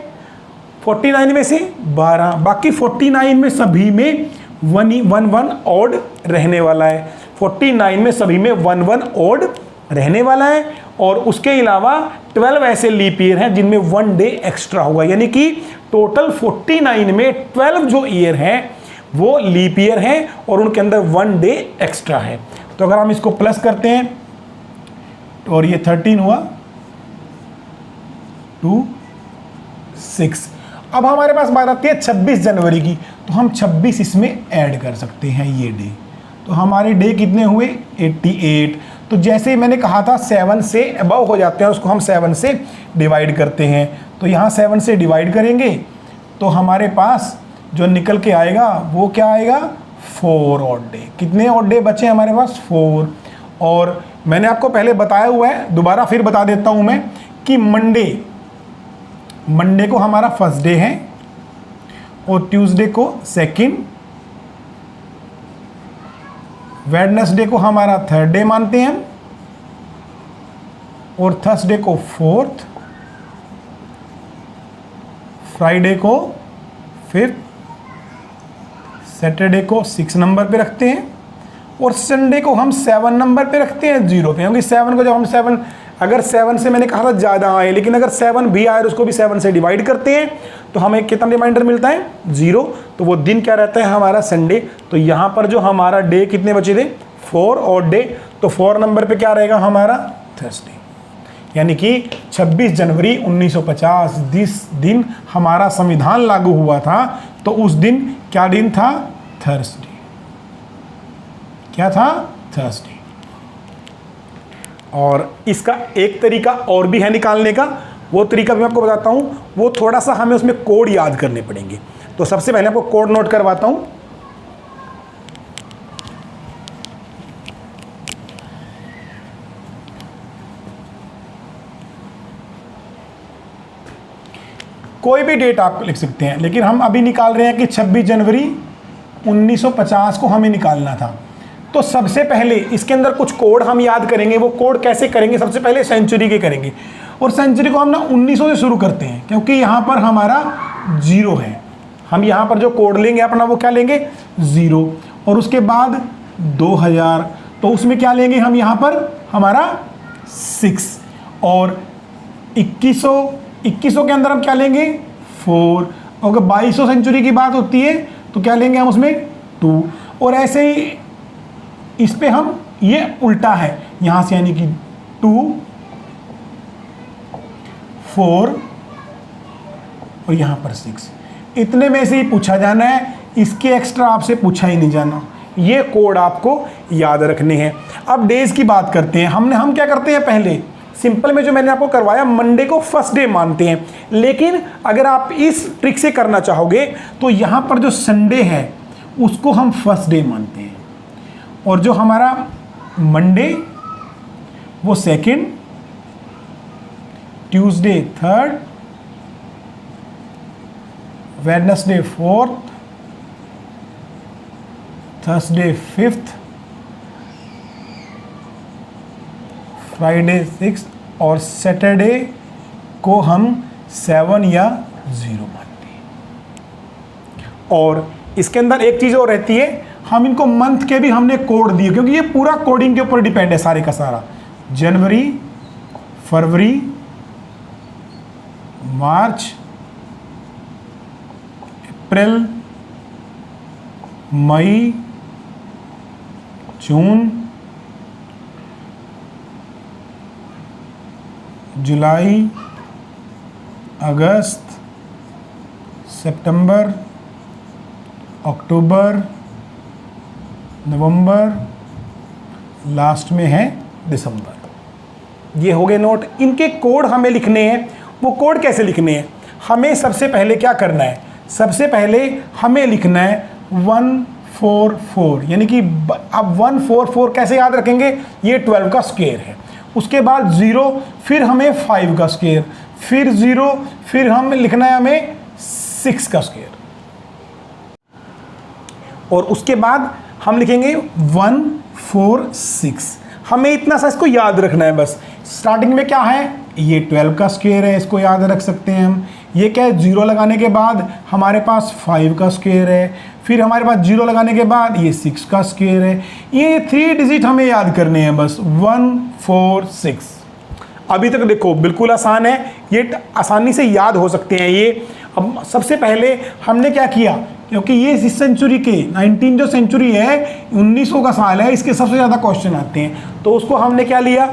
49 में से 12, बाकी 49 में सभी में 1 ऑड रहने वाला है। 49 में सभी में 1 ऑड रहने वाला है, और उसके अलावा 12 ऐसे लीप ईयर हैं जिनमें 1 डे एक्स्ट्रा होगा। यानी कि टोटल 49 में 12 जो ईयर हैं वो लीप ईयर हैं और उनके अंदर 1 डे एक्स्ट्रा है। तो अगर हम इसको प्लस करते हैं और ये 13 हुआ 2 6। अब हमारे पास बात आती है 26 जनवरी की, तो हम 26 इसमें ऐड कर सकते हैं ये डे। तो हमारे डे कितने हुए 88। तो जैसे ही मैंने कहा था 7 से अबव हो जाते हैं उसको हम 7 से डिवाइड करते हैं। तो यहाँ 7 से डिवाइड करेंगे तो हमारे पास जो निकल के आएगा वो क्या आएगा 4 ऑड डे। कितने ऑड डे बचे हमारे पास 4। और मैंने आपको पहले बताया हुआ है, दोबारा फिर बता देता हूँ मैं कि मंडे को हमारा फर्स्ट डे है और ट्यूसडे को सेकंड, वेडनेसडे को हमारा थर्ड डे मानते हैं हम और थर्सडे को फोर्थ, फ्राइडे को फिफ्थ, सैटरडे को 6 नंबर पे रखते हैं और संडे को हम 7 नंबर पे रखते हैं 0 पे, क्योंकि 7 को जब हम 7 अगर 7 से मैंने कहा था ज़्यादा आए, लेकिन अगर 7 भी आए और उसको भी 7 से डिवाइड करते हैं तो हमें कितना रिमाइंडर मिलता है 0। तो वो दिन क्या रहता है हमारा संडे। तो यहाँ पर जो हमारा डे कितने बचे थे 4 और डे, तो 4 नंबर पे क्या रहेगा हमारा थर्सडे। यानी कि 26 जनवरी 1950 जिस दिन हमारा संविधान लागू हुआ था, तो उस दिन क्या दिन था थर्सडे। क्या था थर्सडे। और इसका एक तरीका और भी है निकालने का, वो तरीका भी मैं आपको बताता हूँ। वो थोड़ा सा हमें उसमें कोड याद करने पड़ेंगे। तो सबसे पहले आपको कोड नोट करवाता हूँ। कोई भी डेट आप लिख सकते हैं, लेकिन हम अभी निकाल रहे हैं कि 26 जनवरी 1950 को हमें निकालना था। तो सबसे पहले इसके अंदर कुछ कोड हम याद करेंगे। वो कोड कैसे करेंगे, सबसे पहले सेंचुरी के करेंगे। और सेंचुरी को हम ना 1900 से शुरू करते हैं, क्योंकि यहाँ पर हमारा 0 है। हम यहाँ पर जो कोड लेंगे अपना वो क्या लेंगे 0, और उसके बाद 2000, तो उसमें क्या लेंगे हम यहाँ पर हमारा 6, और 2100 के अंदर हम क्या लेंगे 4। अगर 2200 सेंचुरी की बात होती है तो क्या लेंगे हम उसमें 2। और ऐसे ही इस पे हम ये उल्टा है यहाँ से, यानी कि 2 4 और यहाँ पर 6। इतने में से ही पूछा जाना है, इसके एक्स्ट्रा आपसे पूछा ही नहीं जाना। ये कोड आपको याद रखने हैं। अब डेज की बात करते हैं। हम क्या करते हैं पहले सिंपल में जो मैंने आपको करवाया, मंडे को फर्स्ट डे मानते हैं। लेकिन अगर आप इस ट्रिक से करना चाहोगे तो यहाँ पर जो संडे है उसको हम फर्स्ट डे मानते हैं, और जो हमारा मंडे वो second, Tuesday third, Wednesday fourth, Thursday fifth, Friday sixth और सैटरडे को हम 7 या 0 मानते हैं। और इसके अंदर एक चीज़ और रहती है, हम इनको मंथ के भी हमने कोड दिए, क्योंकि ये पूरा कोडिंग के ऊपर डिपेंड है सारे का सारा। जनवरी, फरवरी, मार्च, अप्रैल, मई, जून, जुलाई, अगस्त, सितंबर, अक्टूबर, नवंबर, लास्ट में है दिसंबर। ये हो गए नोट। इनके कोड हमें लिखने हैं। वो कोड कैसे लिखने हैं, हमें सबसे पहले क्या करना है, सबसे पहले हमें लिखना है 144, यानी कि अब 144 कैसे याद रखेंगे, ये 12 का स्क्वायर है। उसके बाद 0, फिर हमें 5 का स्क्वायर, फिर 0, फिर हम लिखना है हमें 6 का स्क्वायर, और उसके बाद हम लिखेंगे 146। हमें इतना सा इसको याद रखना है बस। स्टार्टिंग में क्या है, ये 12 का स्क्वायर है, इसको याद रख सकते हैं हम। ये क्या है, 0 लगाने के बाद हमारे पास 5 का स्क्वायर है, फिर हमारे पास 0 लगाने के बाद ये 6 का स्क्वायर है। ये 3 डिजिट हमें याद करने हैं बस, 146। अभी तक देखो बिल्कुल आसान है, ये आसानी से याद हो सकते हैं ये। अब सबसे पहले हमने क्या किया, क्योंकि ये इस सेंचुरी के 19 जो सेंचुरी है 1900 का साल है, इसके सबसे ज़्यादा क्वेश्चन आते हैं, तो उसको हमने क्या लिया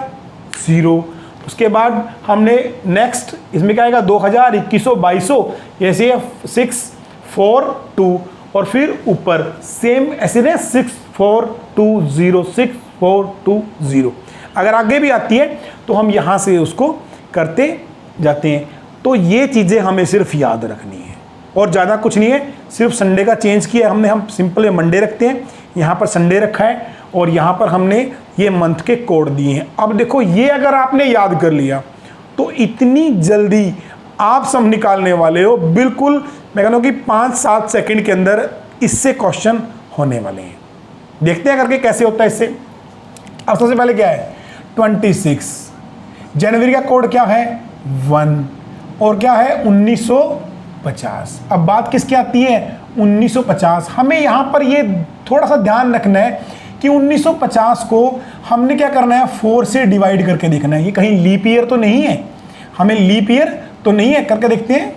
0। उसके बाद हमने नेक्स्ट इसमें क्या आएगा 2000, 2100, 2200, ऐसे 6, 4, 2 और फिर ऊपर सेम ऐसे ने 6, 4, 2, 0, 6, 4, 2, 0। अगर आगे भी आती है तो हम यहाँ से उसको करते जाते हैं। तो ये चीज़ें हमें सिर्फ याद रखनी है और ज़्यादा कुछ नहीं है, सिर्फ संडे का चेंज किया हमने, हम सिंपल मंडे रखते हैं, यहाँ पर संडे रखा है और यहाँ पर हमने ये मंथ के कोड दिए हैं। अब देखो ये अगर आपने याद कर लिया तो इतनी जल्दी आप सब निकालने वाले हो, बिल्कुल मैं कहता हूँ कि 5-7 सेकंड के अंदर इससे क्वेश्चन होने वाले हैं। देखते हैं करके कैसे होता है इससे। अब सबसे पहले क्या है 26 जनवरी का कोड क्या है 1 और क्या है 1950। अब बात किसकी आती है 1950। हमें यहाँ पर ये थोड़ा सा ध्यान रखना है कि 1950 को हमने क्या करना है 4 से डिवाइड करके देखना है। ये कहीं लीप ईयर तो नहीं है, हमें लीप ईयर तो नहीं है, करके देखते हैं।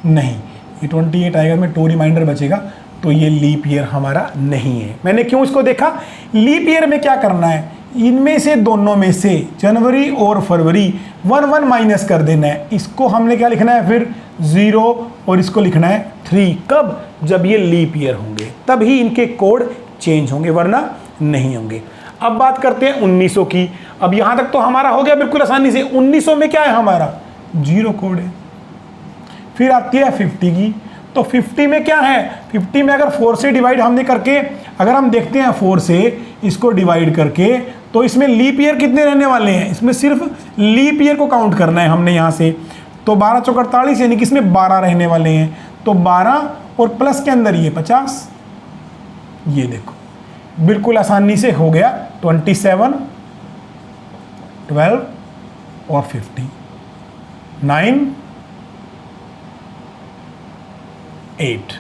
नहीं, ये 28 आएगा, में 2 रिमाइंडर बचेगा, तो ये लीप ईयर हमारा नहीं है। मैंने क्यों इसको देखा, लीप ईयर में क्या करना है, इनमें से दोनों में से जनवरी और फरवरी 1 माइनस कर देना है। इसको हमने क्या लिखना है फिर 0 और इसको लिखना है 3। कब, जब ये लीप ईयर होंगे तभी इनके कोड चेंज होंगे, वरना नहीं होंगे। अब बात करते हैं 1900 की। अब यहाँ तक तो हमारा हो गया बिल्कुल आसानी से। 1900 में क्या है हमारा 0 कोड है। फिर आती है 50 की, तो 50 में क्या है, 50 में अगर 4 से डिवाइड हमने करके अगर हम देखते हैं 4 से इसको डिवाइड करके, तो इसमें लीप ईयर कितने रहने वाले हैं, इसमें सिर्फ लीप ईयर को काउंट करना है हमने यहाँ से। तो 12 चौक 48 यानी कि इसमें 12 रहने वाले हैं, तो 12 और प्लस के अंदर ये 50। ये देखो बिल्कुल आसानी से हो गया 27, 12 और 50, 9, 8।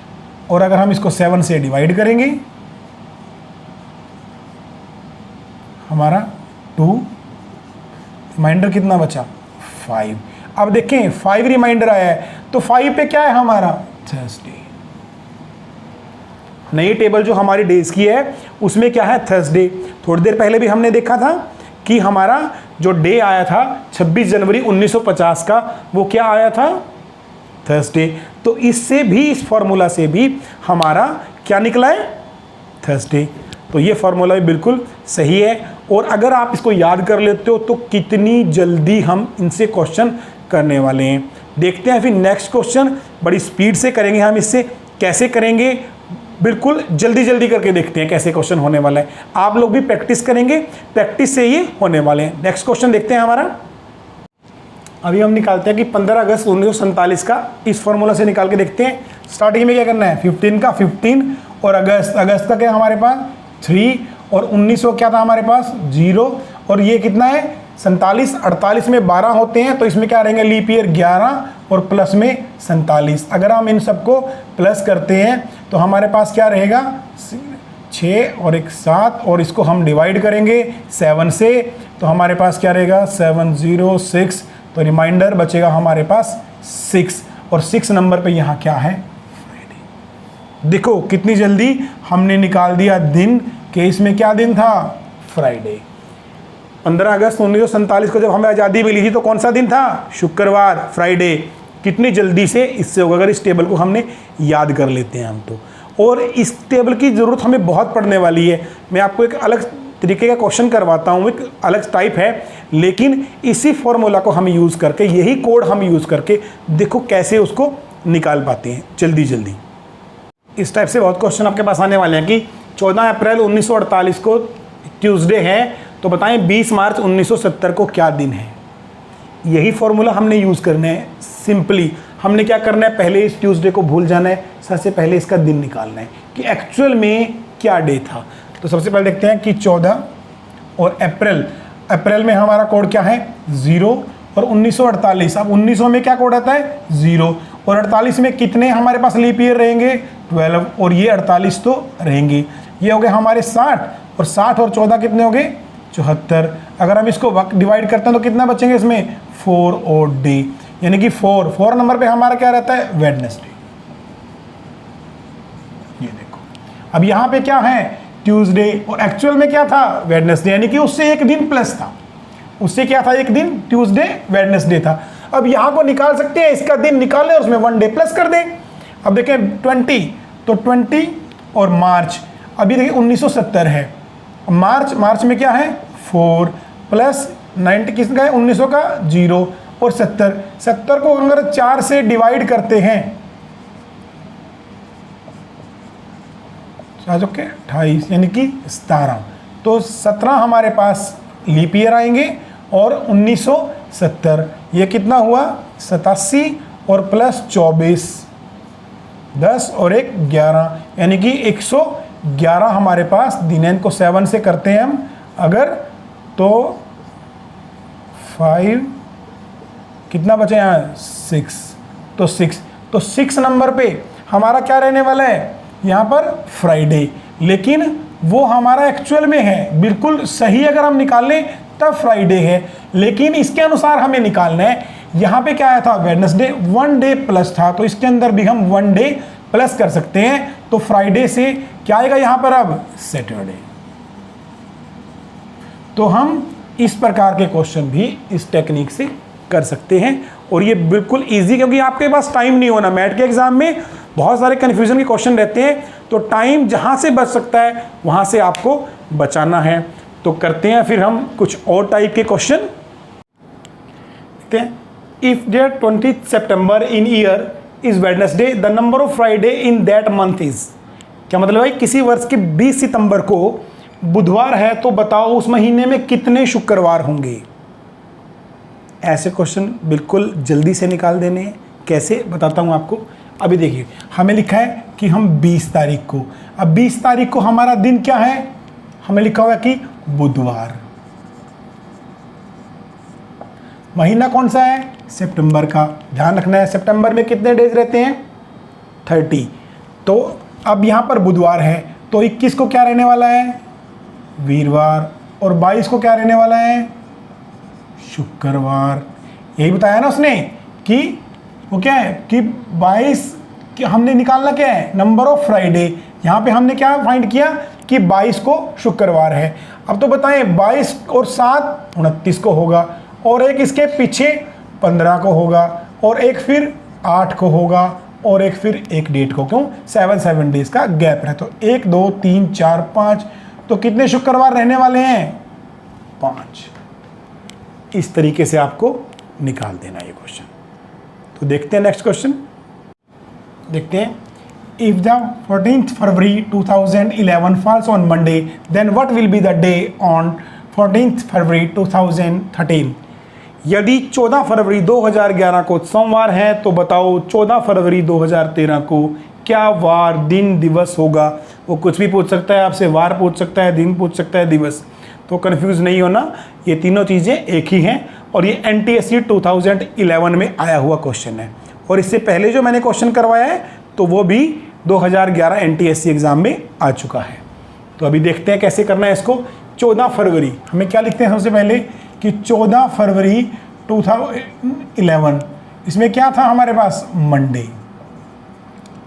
और अगर हम इसको 7 से डिवाइड करेंगे हमारा 2, रिमाइंडर कितना बचा 5। अब देखें 5 रिमाइंडर आया है, तो 5 पे क्या है हमारा थर्सडे। नई टेबल जो हमारी डेज की है उसमें क्या है थर्सडे। थोड़ी देर पहले भी हमने देखा था कि हमारा जो डे आया था 26 जनवरी 1950 का, वो क्या आया था थर्सडे। तो इससे भी, इस फॉर्मूला से भी हमारा क्या निकला है थर्सडे। तो ये फॉर्मूला भी बिल्कुल सही है। और अगर आप इसको याद कर लेते हो तो कितनी जल्दी हम इनसे क्वेश्चन करने वाले हैं। देखते हैं फिर नेक्स्ट क्वेश्चन, बड़ी स्पीड से करेंगे हम इससे। कैसे करेंगे, बिल्कुल जल्दी जल्दी करके देखते हैं कैसे क्वेश्चन होने वाला है। आप लोग भी प्रैक्टिस करेंगे, प्रैक्टिस से ये होने वाले हैं। नेक्स्ट क्वेश्चन देखते हैं हमारा। अभी हम निकालते हैं कि 15 अगस्त 1947 का इस फॉर्मूला से निकाल के देखते हैं। स्टार्टिंग में क्या करना है 15 का 15 और अगस्त का क्या हमारे पास 3 और 1900 क्या था हमारे पास 0 और ये कितना है 47। 48 में 12 होते हैं, तो इसमें क्या रहेंगे लीप ईयर 11 और प्लस में 47। अगर हम इन सबको प्लस करते हैं तो हमारे पास क्या रहेगा 6 और एक 7 और इसको हम डिवाइड करेंगे 7 से, तो हमारे पास क्या रहेगा 706। तो रिमाइंडर बचेगा हमारे पास 6 और 6 नंबर पे यहाँ क्या है फ्राइडे। देखो कितनी जल्दी हमने निकाल दिया दिन कि इसमें क्या दिन था फ्राइडे। 15 अगस्त 1947 को जब हमें आज़ादी मिली थी तो कौन सा दिन था शुक्रवार, फ्राइडे। कितनी जल्दी से इससे होगा अगर इस टेबल को हमने याद कर लेते हैं हम तो। और इस टेबल की ज़रूरत हमें बहुत पड़ने वाली है। मैं आपको एक अलग तरीके का क्वेश्चन करवाता हूँ, एक अलग टाइप है, लेकिन इसी फॉर्मूला को हम यूज़ करके, यही कोड हम यूज़ करके देखो कैसे उसको निकाल पाते हैं जल्दी जल्दी। इस टाइप से बहुत क्वेश्चन आपके पास आने वाले हैं कि 14 अप्रैल 1948 को ट्यूसडे है, तो बताएं 20 मार्च 1970 को क्या दिन है। यही फॉर्मूला हमने यूज़ करना है। सिंपली हमने क्या करना है, पहले इस ट्यूसडे को भूल जाना है, सबसे पहले इसका दिन निकालना है कि एक्चुअल में क्या डे था। तो सबसे पहले देखते हैं कि 14 और अप्रैल में हमारा कोड क्या है 0 और 1948। अब 1900 में क्या कोड आता है 0 और 48 में कितने हमारे पास लीप ईयर रहेंगे 12 और ये 48 तो रहेंगे। ये हो गए हमारे 60 और 60 और 14 कितने हो गए 74। अगर हम इसको डिवाइड करते हैं तो कितना बचेंगे इसमें 4 और डे, यानी कि 4 नंबर पे हमारा क्या रहता है वेडनेसडे। ये देखो अब यहाँ पे क्या है ट्यूसडे और एक्चुअल में क्या था वेडनेसडे, यानी कि उससे एक दिन प्लस था, उससे क्या था एक दिन ट्यूसडे वेडनेसडे था। अब यहाँ को निकाल सकते हैं, इसका दिन निकाल लें और उसमें 1 डे प्लस कर दें। अब देखें 20 तो 20 और मार्च, अभी देखिए 1970 है, मार्च में क्या है 4 प्लस 90 किसका है 1900 का 0 और 70 को अगर 4 से डिवाइड करते हैं 28 यानी कि 17, तो 17 हमारे पास लीप ईयर आएंगे और 1970 ये कितना हुआ 87 और प्लस 24 10 और 1 11 यानी कि 111 हमारे पास दिन है। इनको 7 से करते हैं हम अगर तो 5 कितना बचे यहाँ 6 तो 6 नंबर पे हमारा क्या रहने वाला है यहाँ पर फ्राइडे, लेकिन वो हमारा एक्चुअल में है बिल्कुल सही, अगर हम निकाल लें तब फ्राइडे है, लेकिन इसके अनुसार हमें निकालना है। यहाँ पे क्या आया था वेडनेसडे 1 डे प्लस था, तो इसके अंदर भी हम 1 डे प्लस कर सकते हैं, तो फ्राइडे से क्या आएगा यहाँ पर अब सैटरडे। तो हम इस प्रकार के क्वेश्चन भी इस टेक्निक से कर सकते हैं और ये बिल्कुल इजी, क्योंकि आपके पास टाइम नहीं होना। मैट के एग्जाम में बहुत सारे कन्फ्यूजन के क्वेश्चन रहते हैं, तो टाइम जहाँ से बच सकता है वहाँ से आपको बचाना है। तो करते हैं फिर हम कुछ और टाइप के क्वेश्चन देखते हैं। If date 20 September in year is Wednesday, the number of Friday in that month is, क्या मतलब है किसी वर्ष के 20 सितंबर को बुधवार है तो बताओ उस महीने में कितने शुक्रवार होंगे। ऐसे क्वेश्चन बिल्कुल जल्दी से निकाल देने हैं, कैसे बताता हूँ आपको। अभी देखिए हमें लिखा है कि हम 20 तारीख को, अब 20 तारीख को हमारा दिन क्या है, हमें लिखा हुआ है कि बुधवार, महीना कौन सा है सितंबर का, ध्यान रखना है सितंबर में कितने डेज रहते हैं 30, तो अब यहाँ पर बुधवार है तो 21 को क्या रहने वाला है वीरवार और 22 को क्या रहने वाला है शुक्रवार। यही बताया ना उसने कि वो क्या है कि 22 कि हमने निकालना क्या है नंबर ऑफ फ्राइडे, यहाँ पे हमने क्या फाइंड किया कि 22 को शुक्रवार है। अब तो बताएं 22 और 7 29 को होगा और एक इसके पीछे 15 को होगा और एक फिर 8 को होगा और एक फिर एक डेट को, क्यों 7 डेज का गैप है। तो 1 2 3 4 5, तो कितने शुक्रवार रहने वाले हैं 5। इस तरीके से आपको निकाल देना ये क्वेश्चन। तो देखते हैं नेक्स्ट क्वेश्चन, देखते हैं। If the 14th February 2011 falls on Monday, then what will be the day on 14th फरवरी 2013? यदि 14 फरवरी 2011 को सोमवार है तो बताओ 14 फरवरी 2013 को क्या वार दिन दिवस होगा। वो कुछ भी पूछ सकता है आपसे, वार पूछ सकता है, दिन पूछ सकता है, दिवस। तो कंफ्यूज नहीं होना, ये तीनों चीज़ें एक ही हैं और ये NTSC 2011 में आया हुआ क्वेश्चन है। और इससे पहले जो मैंने क्वेश्चन करवाया है तो वो भी 2011 NTSC एग्ज़ाम में आ चुका है। तो अभी देखते हैं कैसे करना है इसको। 14 फरवरी हमें क्या लिखते हैं सबसे पहले कि 14 फरवरी 2011, इसमें क्या था हमारे पास मंडे।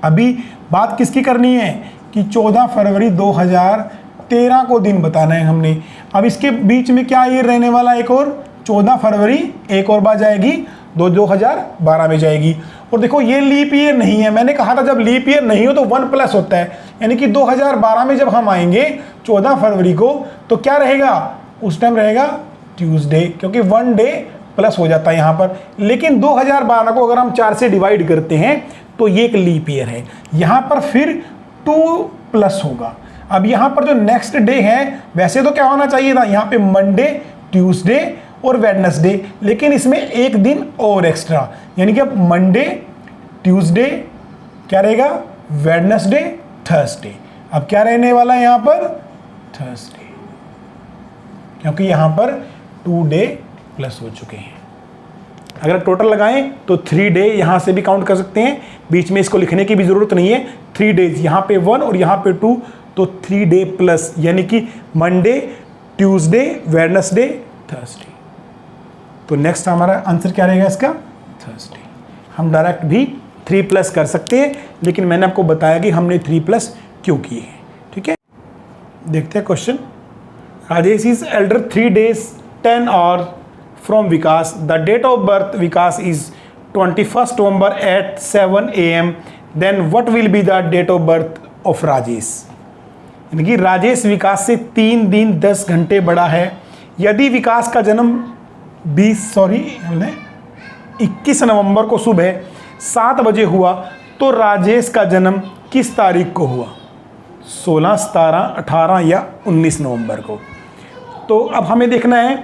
अभी बात किसकी करनी है कि 14 फरवरी 2013 को दिन बताना है हमने। अब इसके बीच में क्या ईयर रहने वाला, एक और 14 फरवरी एक और बार जाएगी 2012 में जाएगी। और देखो ये लीप ईयर नहीं है, मैंने कहा था जब लीप ईयर नहीं हो तो 1 प्लस होता है, यानी कि 2012 में जब हम आएंगे 14 फरवरी को तो क्या रहेगा उस टाइम रहेगा ट्यूसडे, क्योंकि 1 डे प्लस हो जाता है यहाँ पर। लेकिन 2012 को अगर हम 4 से डिवाइड करते हैं तो ये एक लीप ईयर है, यहाँ पर फिर 2 प्लस होगा। अब यहाँ पर जो नेक्स्ट डे है वैसे तो क्या होना चाहिए था यहाँ पे मंडे, ट्यूसडे और वेडनेसडे, लेकिन इसमें एक दिन और एक्स्ट्रा, यानी कि अब मंडे, ट्यूसडे क्या रहेगा, वेडनेसडे, थर्सडे। अब क्या रहने वाला है यहाँ पर थर्सडे, क्योंकि यहाँ पर 2 डे प्लस हो चुके हैं। अगर टोटल लगाएं तो 3 डे यहाँ से भी काउंट कर सकते हैं, बीच में इसको लिखने की भी ज़रूरत नहीं है। 3 डेज यहाँ पे 1 और यहाँ पे 2, तो 3 डे प्लस, यानी कि मंडे, ट्यूसडे, वेडनेसडे, थर्सडे। तो नेक्स्ट हमारा आंसर क्या रहेगा इसका? थर्सडे। हम डायरेक्ट भी 3+ कर सकते हैं, लेकिन मैंने आपको बताया कि हमने 3+ क्यों किए हैं। ठीक है, देखते हैं question. Rajesh is elder 3 days 10 hours from Vikas. The date of birth Vikas is 21 November at 7 AM। Then what will be the date of birth of Rajesh? यानी कि राजेश विकास से 3 दिन 10 घंटे बड़ा है। यदि विकास का जन्म 21 नवंबर को सुबह 7 बजे हुआ तो राजेश का जन्म किस तारीख को हुआ? 16, 17, 18 या 19 नवंबर को। तो अब हमें देखना है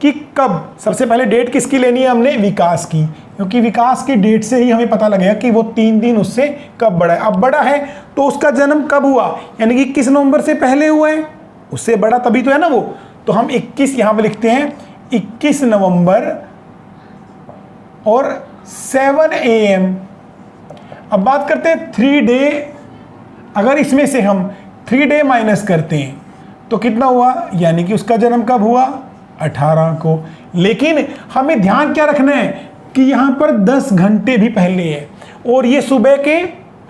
कि कब। सबसे पहले डेट किसकी लेनी है हमने? विकास की, क्योंकि विकास की डेट से ही हमें पता लगेगा कि वो 3 दिन उससे कब बड़ा है। अब बड़ा है तो उसका जन्म कब हुआ, यानी कि किस नवंबर से पहले हुआ है, उससे बड़ा तभी तो है ना वो। तो हम 21 यहाँ पे लिखते हैं, 21 नवंबर और 7 AM। अब बात करते हैं 3 डे। अगर इसमें से हम 3 डे माइनस करते हैं तो कितना हुआ, यानी कि उसका जन्म कब हुआ? 18 को। लेकिन हमें ध्यान क्या रखना है कि यहाँ पर 10 घंटे भी पहले है और ये सुबह के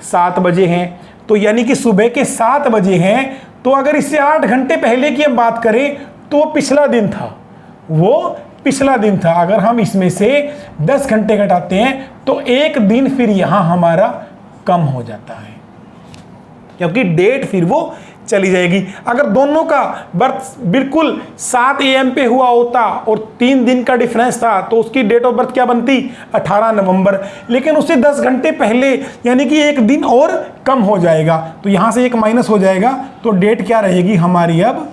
7 बजे हैं। तो यानी कि सुबह के 7 बजे हैं, तो अगर इससे 8 घंटे पहले की हम बात करें तो वो पिछला दिन था, वो पिछला दिन था। अगर हम इसमें से 10 घंटे घटाते हैं तो एक दिन फिर यहाँ हमारा कम हो जाता है, क्योंकि डेट फिर वो चली जाएगी। अगर दोनों का बर्थ बिल्कुल 7 AM पे हुआ होता और 3 दिन का डिफरेंस था तो उसकी डेट ऑफ बर्थ क्या बनती? 18 नवंबर। लेकिन उससे 10 घंटे पहले, यानी कि एक दिन और कम हो जाएगा, तो यहाँ से एक माइनस हो जाएगा। तो डेट क्या रहेगी हमारी अब?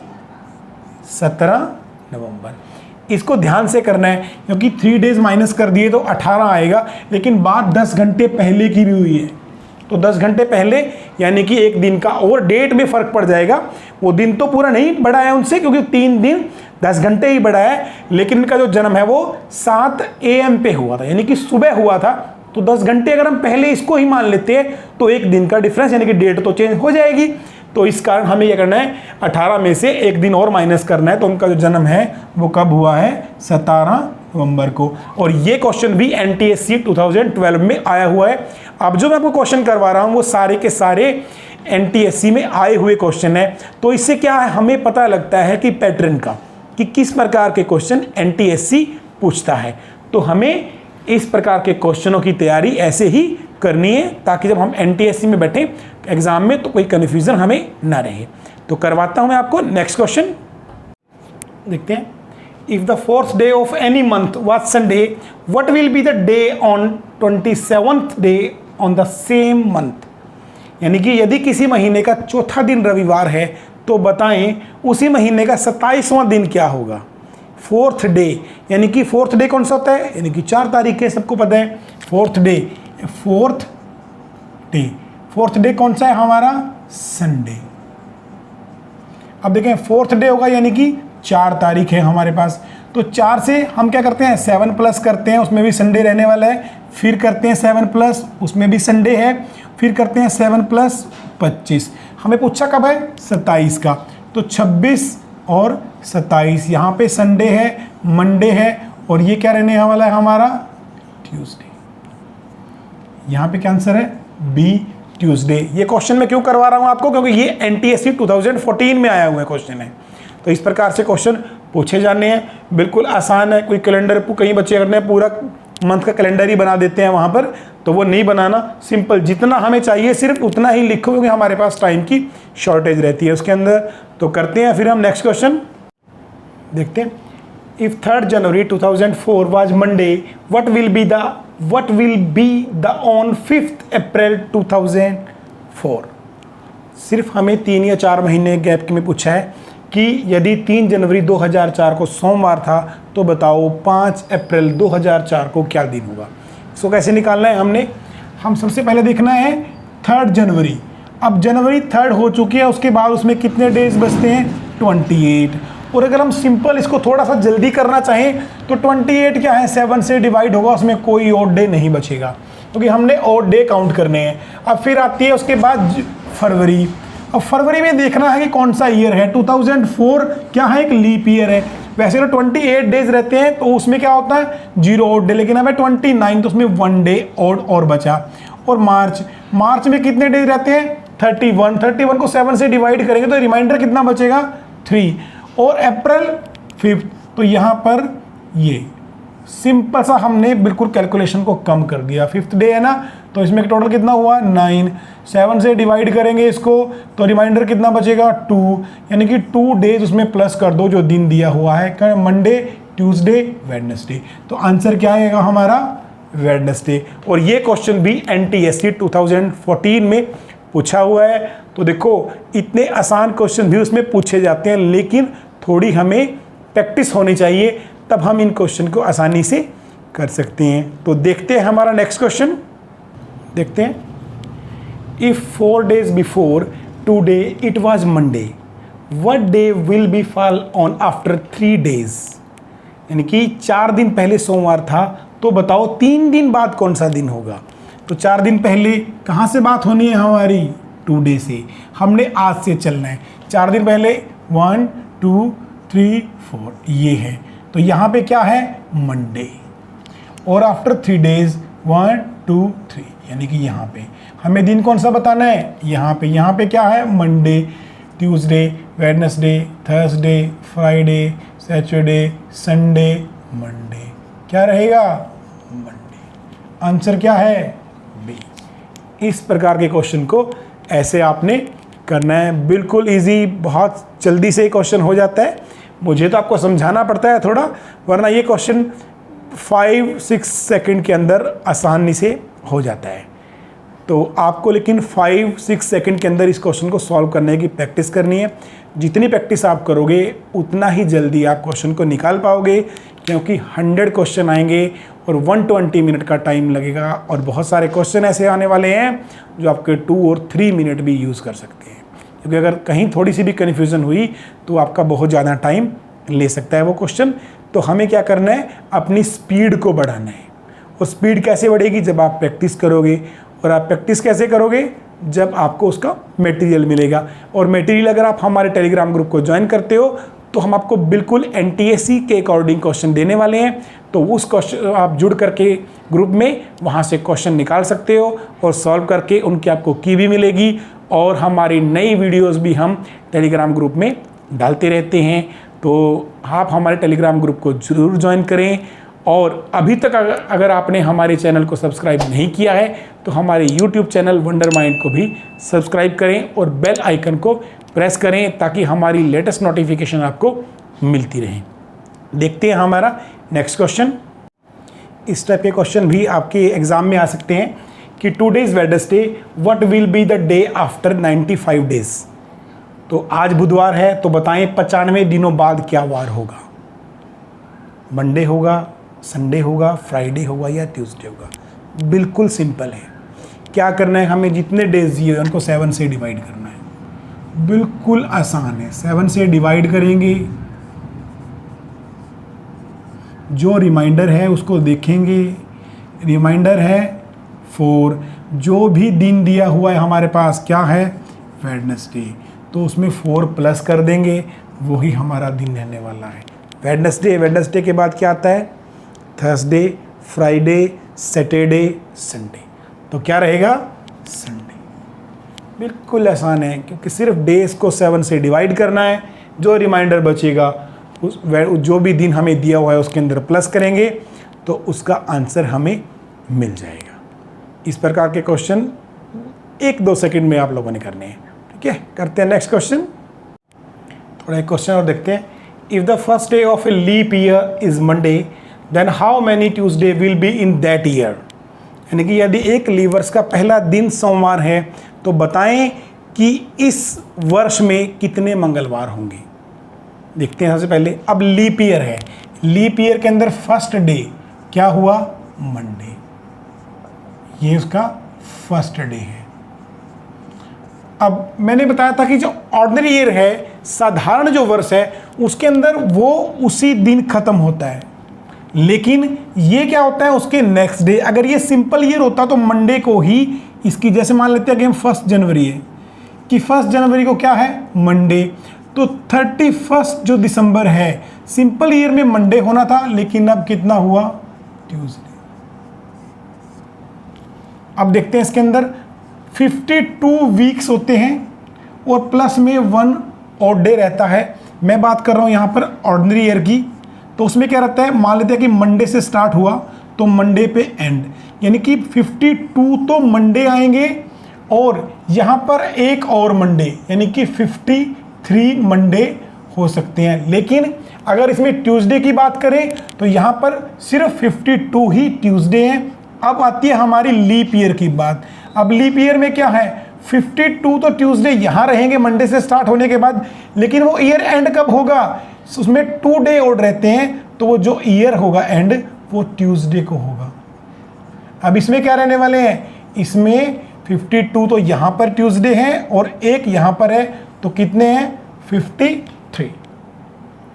17 नवंबर। इसको ध्यान से करना है, क्योंकि 3 डेज माइनस कर दिए तो 18 आएगा, लेकिन बात 10 घंटे पहले की भी हुई है। तो 10 घंटे पहले यानी कि एक दिन का और डेट में फर्क पड़ जाएगा। वो दिन तो पूरा नहीं बढ़ा है उनसे, क्योंकि 3 दिन 10 घंटे ही बढ़ा है, लेकिन इनका जो जन्म है वो 7 AM पे हुआ था, यानी कि सुबह हुआ था। तो 10 घंटे अगर हम पहले इसको ही मान लेते हैं तो एक दिन का डिफरेंस, यानी कि डेट तो चेंज हो जाएगी। तो इस कारण हमें यह करना है, 18 में से एक दिन और माइनस करना है। तो उनका जो जन्म है वो कब हुआ है? 17 नवंबर को। और ये क्वेश्चन भी NTSC 2012 में आया हुआ है। अब जो मैं आपको क्वेश्चन करवा रहा हूँ वो सारे के सारे NTSC में आए हुए क्वेश्चन है। तो इससे क्या है, हमें पता लगता है कि पैटर्न का, कि किस प्रकार के क्वेश्चन NTSC पूछता है। तो हमें इस प्रकार के क्वेश्चनों की तैयारी ऐसे ही करनी है, ताकि जब हम NTSC में बैठे एग्जाम में तो कोई कन्फ्यूजन हमें ना रहे। तो करवाता हूं मैं आपको नेक्स्ट क्वेश्चन। देखते हैं। If the 4th day of any month was Sunday, what will be the day on 27th day on the same month? यानी कि यदि किसी महीने का चौथा दिन रविवार है तो बताएं उसी महीने का 27वां दिन क्या होगा? 4th डे, यानी कि 4th डे कौन सा होता है? यानी कि 4 तारीख है, सबको पता है 4th डे। 4th डे कौन सा है हमारा? संडे। अब देखें 4th डे होगा यानी कि 4 तारीख है हमारे पास। तो 4 से हम क्या करते हैं? 7+ करते हैं, उसमें भी संडे रहने वाला है। फिर करते हैं 7+, उसमें भी संडे है। फिर करते हैं 7+ 25। हमें पूछा कब है? 27 का। तो 26 और 27, यहाँ पे संडे है, मंडे है, और ये क्या रहने वाला है हमारा? ट्यूसडे। यहाँ पे क्या आंसर है? B, Tuesday. ये क्वेश्चन मैं क्यों करवा रहा हूँ आपको? क्योंकि ये NTSC 2014 में आया हुआ है क्वेश्चन है। तो इस प्रकार से क्वेश्चन पूछे जाने हैं, बिल्कुल आसान है। कोई कैलेंडर, कई बच्चे करते हैं पूरा मंथ का कैलेंडर ही बना देते हैं वहाँ पर, तो वो नहीं बनाना। सिंपल जितना हमें चाहिए सिर्फ उतना ही लिखो, क्योंकि हमारे पास टाइम की शॉर्टेज रहती है उसके अंदर। तो करते हैं फिर हम नेक्स्ट क्वेश्चन। देखते हैं। If 3rd January 2004 was Monday, what will be the on 5th April 2004? सिर्फ हमें 3 या 4 महीने गैप में पूछा है कि यदि 3 जनवरी 2004 को सोमवार था तो बताओ 5 अप्रैल 2004 को क्या दिन होगा। इसको कैसे निकालना है हम सबसे पहले देखना है 3rd जनवरी। अब जनवरी 3rd हो चुकी है, उसके बाद उसमें कितने डेज बचते हैं? 28। और अगर हम सिंपल इसको थोड़ा सा जल्दी करना चाहें तो 28 क्या है? 7 से डिवाइड होगा, उसमें कोई ऑड डे नहीं बचेगा, क्योंकि हमने ऑड डे काउंट करने हैं। अब फिर आती है उसके बाद फरवरी। अब फरवरी में देखना है कि कौन सा ईयर है। 2004 क्या है, एक लीप ईयर है। वैसे तो 28 डेज रहते हैं तो उसमें क्या होता है 0 ऑड डे, लेकिन हमें 29 तो उसमें 1 डे और बचा। और मार्च में कितने डेज रहते हैं 31 को 7 से डिवाइड करेंगे तो रिमाइंडर कितना बचेगा 3। और अप्रैल 5, तो यहाँ पर ये सिंपल सा हमने बिल्कुल कैलकुलेशन को कम कर दिया। 5th डे है ना, तो इसमें टोटल कितना हुआ 9। 7 से डिवाइड करेंगे इसको तो रिमाइंडर कितना बचेगा 2, यानी कि 2 डेज उसमें प्लस कर दो जो दिन दिया हुआ है, मंडे, ट्यूसडे, वेडनेसडे। तो आंसर क्या आएगा हमारा वेडनेसडे। और ये क्वेश्चन भी NTSC 2014 में पूछा हुआ है। तो देखो इतने आसान क्वेश्चन भी उसमें पूछे जाते हैं, लेकिन थोड़ी हमें प्रैक्टिस होनी चाहिए, तब हम इन क्वेश्चन को आसानी से कर सकते हैं। तो देखते हैं हमारा नेक्स्ट क्वेश्चन, देखते हैं। If 4 days before today it was Monday, what day will be fall on after 3 days। यानी कि 4 दिन पहले सोमवार था, तो बताओ 3 दिन बाद कौन सा दिन होगा। तो 4 दिन पहले कहाँ से बात होनी है हमारी, टुडे से। हमने आज से चलना है। 4 दिन पहले 1 2 3 4 ये है, तो यहाँ पे क्या है मंडे। और आफ्टर 3 days 1 2 3, यानी कि यहाँ पे हमें दिन कौन सा बताना है, यहाँ पे क्या है Monday, Tuesday, Wednesday, Thursday, Friday, Saturday, Sunday, Monday. क्या रहेगा मंडे। आंसर क्या है बी। इस प्रकार के क्वेश्चन को ऐसे आपने करना है, बिल्कुल इजी, बहुत जल्दी से क्वेश्चन हो जाता है। मुझे तो आपको समझाना पड़ता है थोड़ा, वरना ये क्वेश्चन 5-6 सेकंड के अंदर आसानी से हो जाता है। तो आपको लेकिन 5-6 सेकंड के अंदर इस क्वेश्चन को सॉल्व करने की प्रैक्टिस करनी है। जितनी प्रैक्टिस आप करोगे उतना ही जल्दी आप क्वेश्चन को निकाल पाओगे, क्योंकि 100 क्वेश्चन आएंगे और 120 मिनट का टाइम लगेगा। और बहुत सारे क्वेश्चन ऐसे आने वाले हैं जो आपके 2 और 3 मिनट भी यूज़ कर सकते हैं, क्योंकि अगर कहीं थोड़ी सी भी कन्फ्यूज़न हुई तो आपका बहुत ज़्यादा टाइम ले सकता है वो क्वेश्चन। तो हमें क्या करना है, अपनी स्पीड को बढ़ाना है। और स्पीड कैसे बढ़ेगी, जब आप प्रैक्टिस करोगे। और आप प्रैक्टिस कैसे करोगे, जब आपको उसका मटेरियल मिलेगा। और मटेरियल अगर आप हमारे टेलीग्राम ग्रुप को ज्वाइन करते हो तो हम आपको बिल्कुल NTSC के अकॉर्डिंग क्वेश्चन देने वाले हैं। तो उस क्वेश्चन आप जुड़ करके ग्रुप में वहाँ से क्वेश्चन निकाल सकते हो और सॉल्व करके उनकी आपको की भी मिलेगी। और हमारी नई वीडियोस भी हम टेलीग्राम ग्रुप में डालते रहते हैं। तो आप हमारे टेलीग्राम ग्रुप को ज़रूर ज्वाइन करें। और अभी तक अगर आपने हमारे चैनल को सब्सक्राइब नहीं किया है तो हमारे YouTube चैनल वंडर माइंड को भी सब्सक्राइब करें और बेल आइकन को प्रेस करें, ताकि हमारी लेटेस्ट नोटिफिकेशन आपको मिलती रहे। देखते हैं हमारा नेक्स्ट क्वेश्चन। इस टाइप के क्वेश्चन भी आपके एग्ज़ाम में आ सकते हैं कि today is Wednesday, what will be the day after 95 days। तो आज बुधवार है, तो बताएं 95 दिनों बाद क्या वार होगा। मंडे होगा, संडे होगा, फ्राइडे होगा या ट्यूसडे होगा। बिल्कुल सिंपल है। क्या करना है, हमें जितने डेज दिए उनको 7 से डिवाइड करना है। बिल्कुल आसान है। 7 से डिवाइड करेंगे, जो रिमाइंडर है उसको देखेंगे। रिमाइंडर है 4। जो भी दिन दिया हुआ है हमारे पास क्या है वेडनेसडे, तो उसमें 4 प्लस कर देंगे, वही हमारा दिन रहने वाला है वेडनेसडे। वेडनेसडे के बाद क्या आता है थर्सडे, फ्राइडे, सैटरडे, संडे। तो क्या रहेगा संडे। बिल्कुल आसान है, क्योंकि सिर्फ डेज को 7 से डिवाइड करना है। जो रिमाइंडर बचेगा उस जो भी दिन हमें दिया हुआ है उसके अंदर प्लस करेंगे, तो उसका आंसर हमें मिल जाएगा। इस प्रकार के क्वेश्चन 1-2 सेकंड में आप लोगों ने करने हैं। ठीक है, करते हैं नेक्स्ट क्वेश्चन। थोड़ा एक क्वेश्चन और देखते हैं। If the first day of a leap year is Monday, then how many Tuesday will be in that year. यानी कि यदि एक लीवर्स का पहला दिन सोमवार है तो बताएं कि इस वर्ष में कितने मंगलवार होंगे। देखते हैं सबसे पहले। अब लीप ईयर है, लीप ईयर के अंदर फर्स्ट डे क्या हुआ मंडे, ये उसका फर्स्ट डे है। अब मैंने बताया था कि जो ऑर्डिनरी ईयर है, साधारण जो वर्ष है, उसके अंदर वो उसी दिन खत्म होता है। लेकिन ये क्या होता है उसके नेक्स्ट डे। अगर ये सिंपल ईयर होता तो मंडे को ही इसकी, जैसे मान लेते हैं कि हम 1 जनवरी है, कि 1 जनवरी को क्या है, मंडे। तो 31 जो दिसंबर है, सिंपल ईयर में मंडे होना था, लेकिन अब कितना हुआ, ट्यूसडे। अब देखते हैं इसके अंदर 52 वीक्स होते हैं और प्लस में 1 ऑड डे रहता है। मैं बात कर रहा हूं यहां पर ऑर्डिनरी ईयर की, तो उसमें क्या रहता है, मान लेते हैं कि मंडे से स्टार्ट हुआ तो मंडे पे एंड, यानी कि 52 तो मंडे आएंगे और यहां पर एक और मंडे, यानी कि 53 मंडे हो सकते हैं। लेकिन अगर इसमें ट्यूसडे की बात करें तो यहां पर सिर्फ 52 ही ट्यूसडे हैं। अब आती है हमारी लीप ईयर की बात। अब लीप ईयर में क्या है, 52 तो ट्यूसडे यहां रहेंगे मंडे से स्टार्ट होने के बाद, लेकिन वो ईयर एंड कब होगा, उसमें 2 डे और रहते हैं, तो वो जो ईयर होगा एंड वो ट्यूसडे को होगा। अब इसमें क्या रहने वाले हैं, इसमें 52 तो यहां पर ट्यूसडे हैं और एक यहां पर है, तो कितने हैं, 53।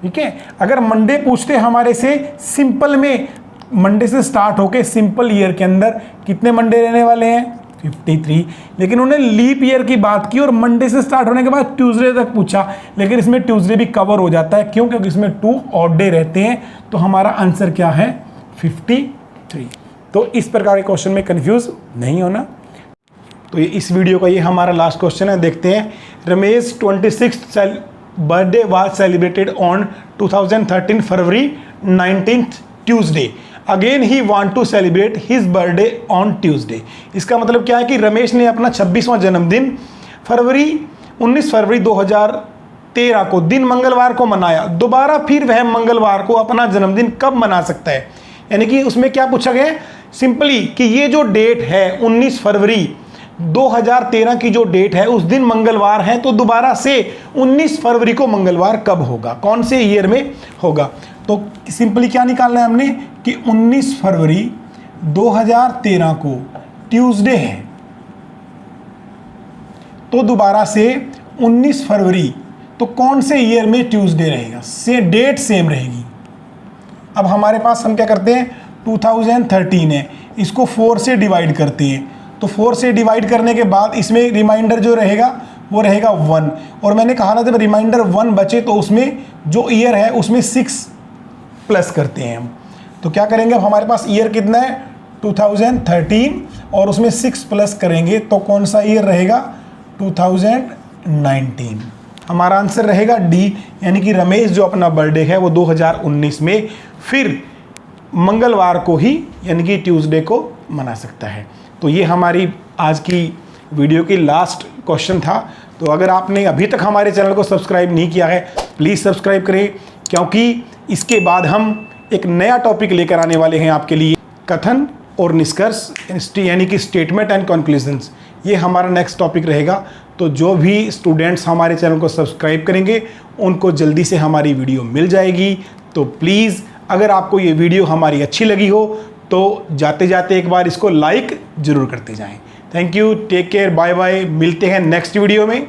ठीक है। अगर मंडे पूछते हमारे से, सिंपल में मंडे से स्टार्ट होके सिंपल ईयर के अंदर कितने मंडे रहने वाले हैं, 53। लेकिन उन्होंने लीप ईयर की बात की और मंडे से स्टार्ट होने के बाद ट्यूसडे तक पूछा, लेकिन इसमें ट्यूसडे भी कवर हो जाता है। क्यों, क्योंकि इसमें 2 ऑड डे रहते हैं। तो हमारा आंसर क्या है, 53। तो इस प्रकार के क्वेश्चन में कंफ्यूज नहीं होना। तो ये इस वीडियो का ये हमारा लास्ट क्वेश्चन है, देखते हैं। Ramesh 26th birthday was celebrated on 2013 February 19th Tuesday. Again he want to celebrate his birthday on Tuesday. इसका मतलब क्या है कि रमेश ने अपना 26वां जन्मदिन 19 फरवरी 2013 को दिन मंगलवार को मनाया। दोबारा फिर वह मंगलवार को अपना जन्मदिन कब मना सकता है, यानी कि उसमें क्या पूछा गया है, सिंपली कि ये जो डेट है 19 फरवरी 2013 की जो डेट है उस दिन मंगलवार है, तो दोबारा से 19 फरवरी को मंगलवार कब होगा, कौन से ईयर में होगा। तो सिंपली क्या निकालना है हमने कि 19 फरवरी 2013 को ट्यूसडे है, तो दोबारा से 19 फरवरी, तो कौन से ईयर में ट्यूसडे रहेगा, से डेट सेम रहेगी। अब हमारे पास हम क्या करते हैं, 2013 है, इसको 4 से डिवाइड करते हैं, तो 4 से डिवाइड करने के बाद इसमें रिमाइंडर जो रहेगा वो रहेगा 1, और मैंने कहा ना जब रिमाइंडर 1 बचे तो उसमें जो ईयर है उसमें 6 प्लस करते हैं हम। तो क्या करेंगे, अब हमारे पास ईयर कितना है 2013 और उसमें 6 प्लस करेंगे तो कौन सा ईयर रहेगा, 2019। हमारा आंसर रहेगा डी, यानी कि रमेश जो अपना बर्थडे है वो 2019 में फिर मंगलवार को ही, यानी कि ट्यूसडे को मना सकता है। तो ये हमारी आज की वीडियो की लास्ट क्वेश्चन था। तो अगर आपने अभी तक हमारे चैनल को सब्सक्राइब नहीं किया है, प्लीज़ सब्सक्राइब करें, क्योंकि इसके बाद हम एक नया टॉपिक लेकर आने वाले हैं आपके लिए, कथन और निष्कर्ष, यानी कि स्टेटमेंट एंड कंक्लूजन्स। ये हमारा नेक्स्ट टॉपिक रहेगा। तो जो भी स्टूडेंट्स हमारे चैनल को सब्सक्राइब करेंगे उनको जल्दी से हमारी वीडियो मिल जाएगी। तो प्लीज़ अगर आपको ये वीडियो हमारी अच्छी लगी हो तो जाते जाते एक बार इसको लाइक ज़रूर करते जाएं। Thank you, take care, bye bye, मिलते हैं नेक्स्ट वीडियो में।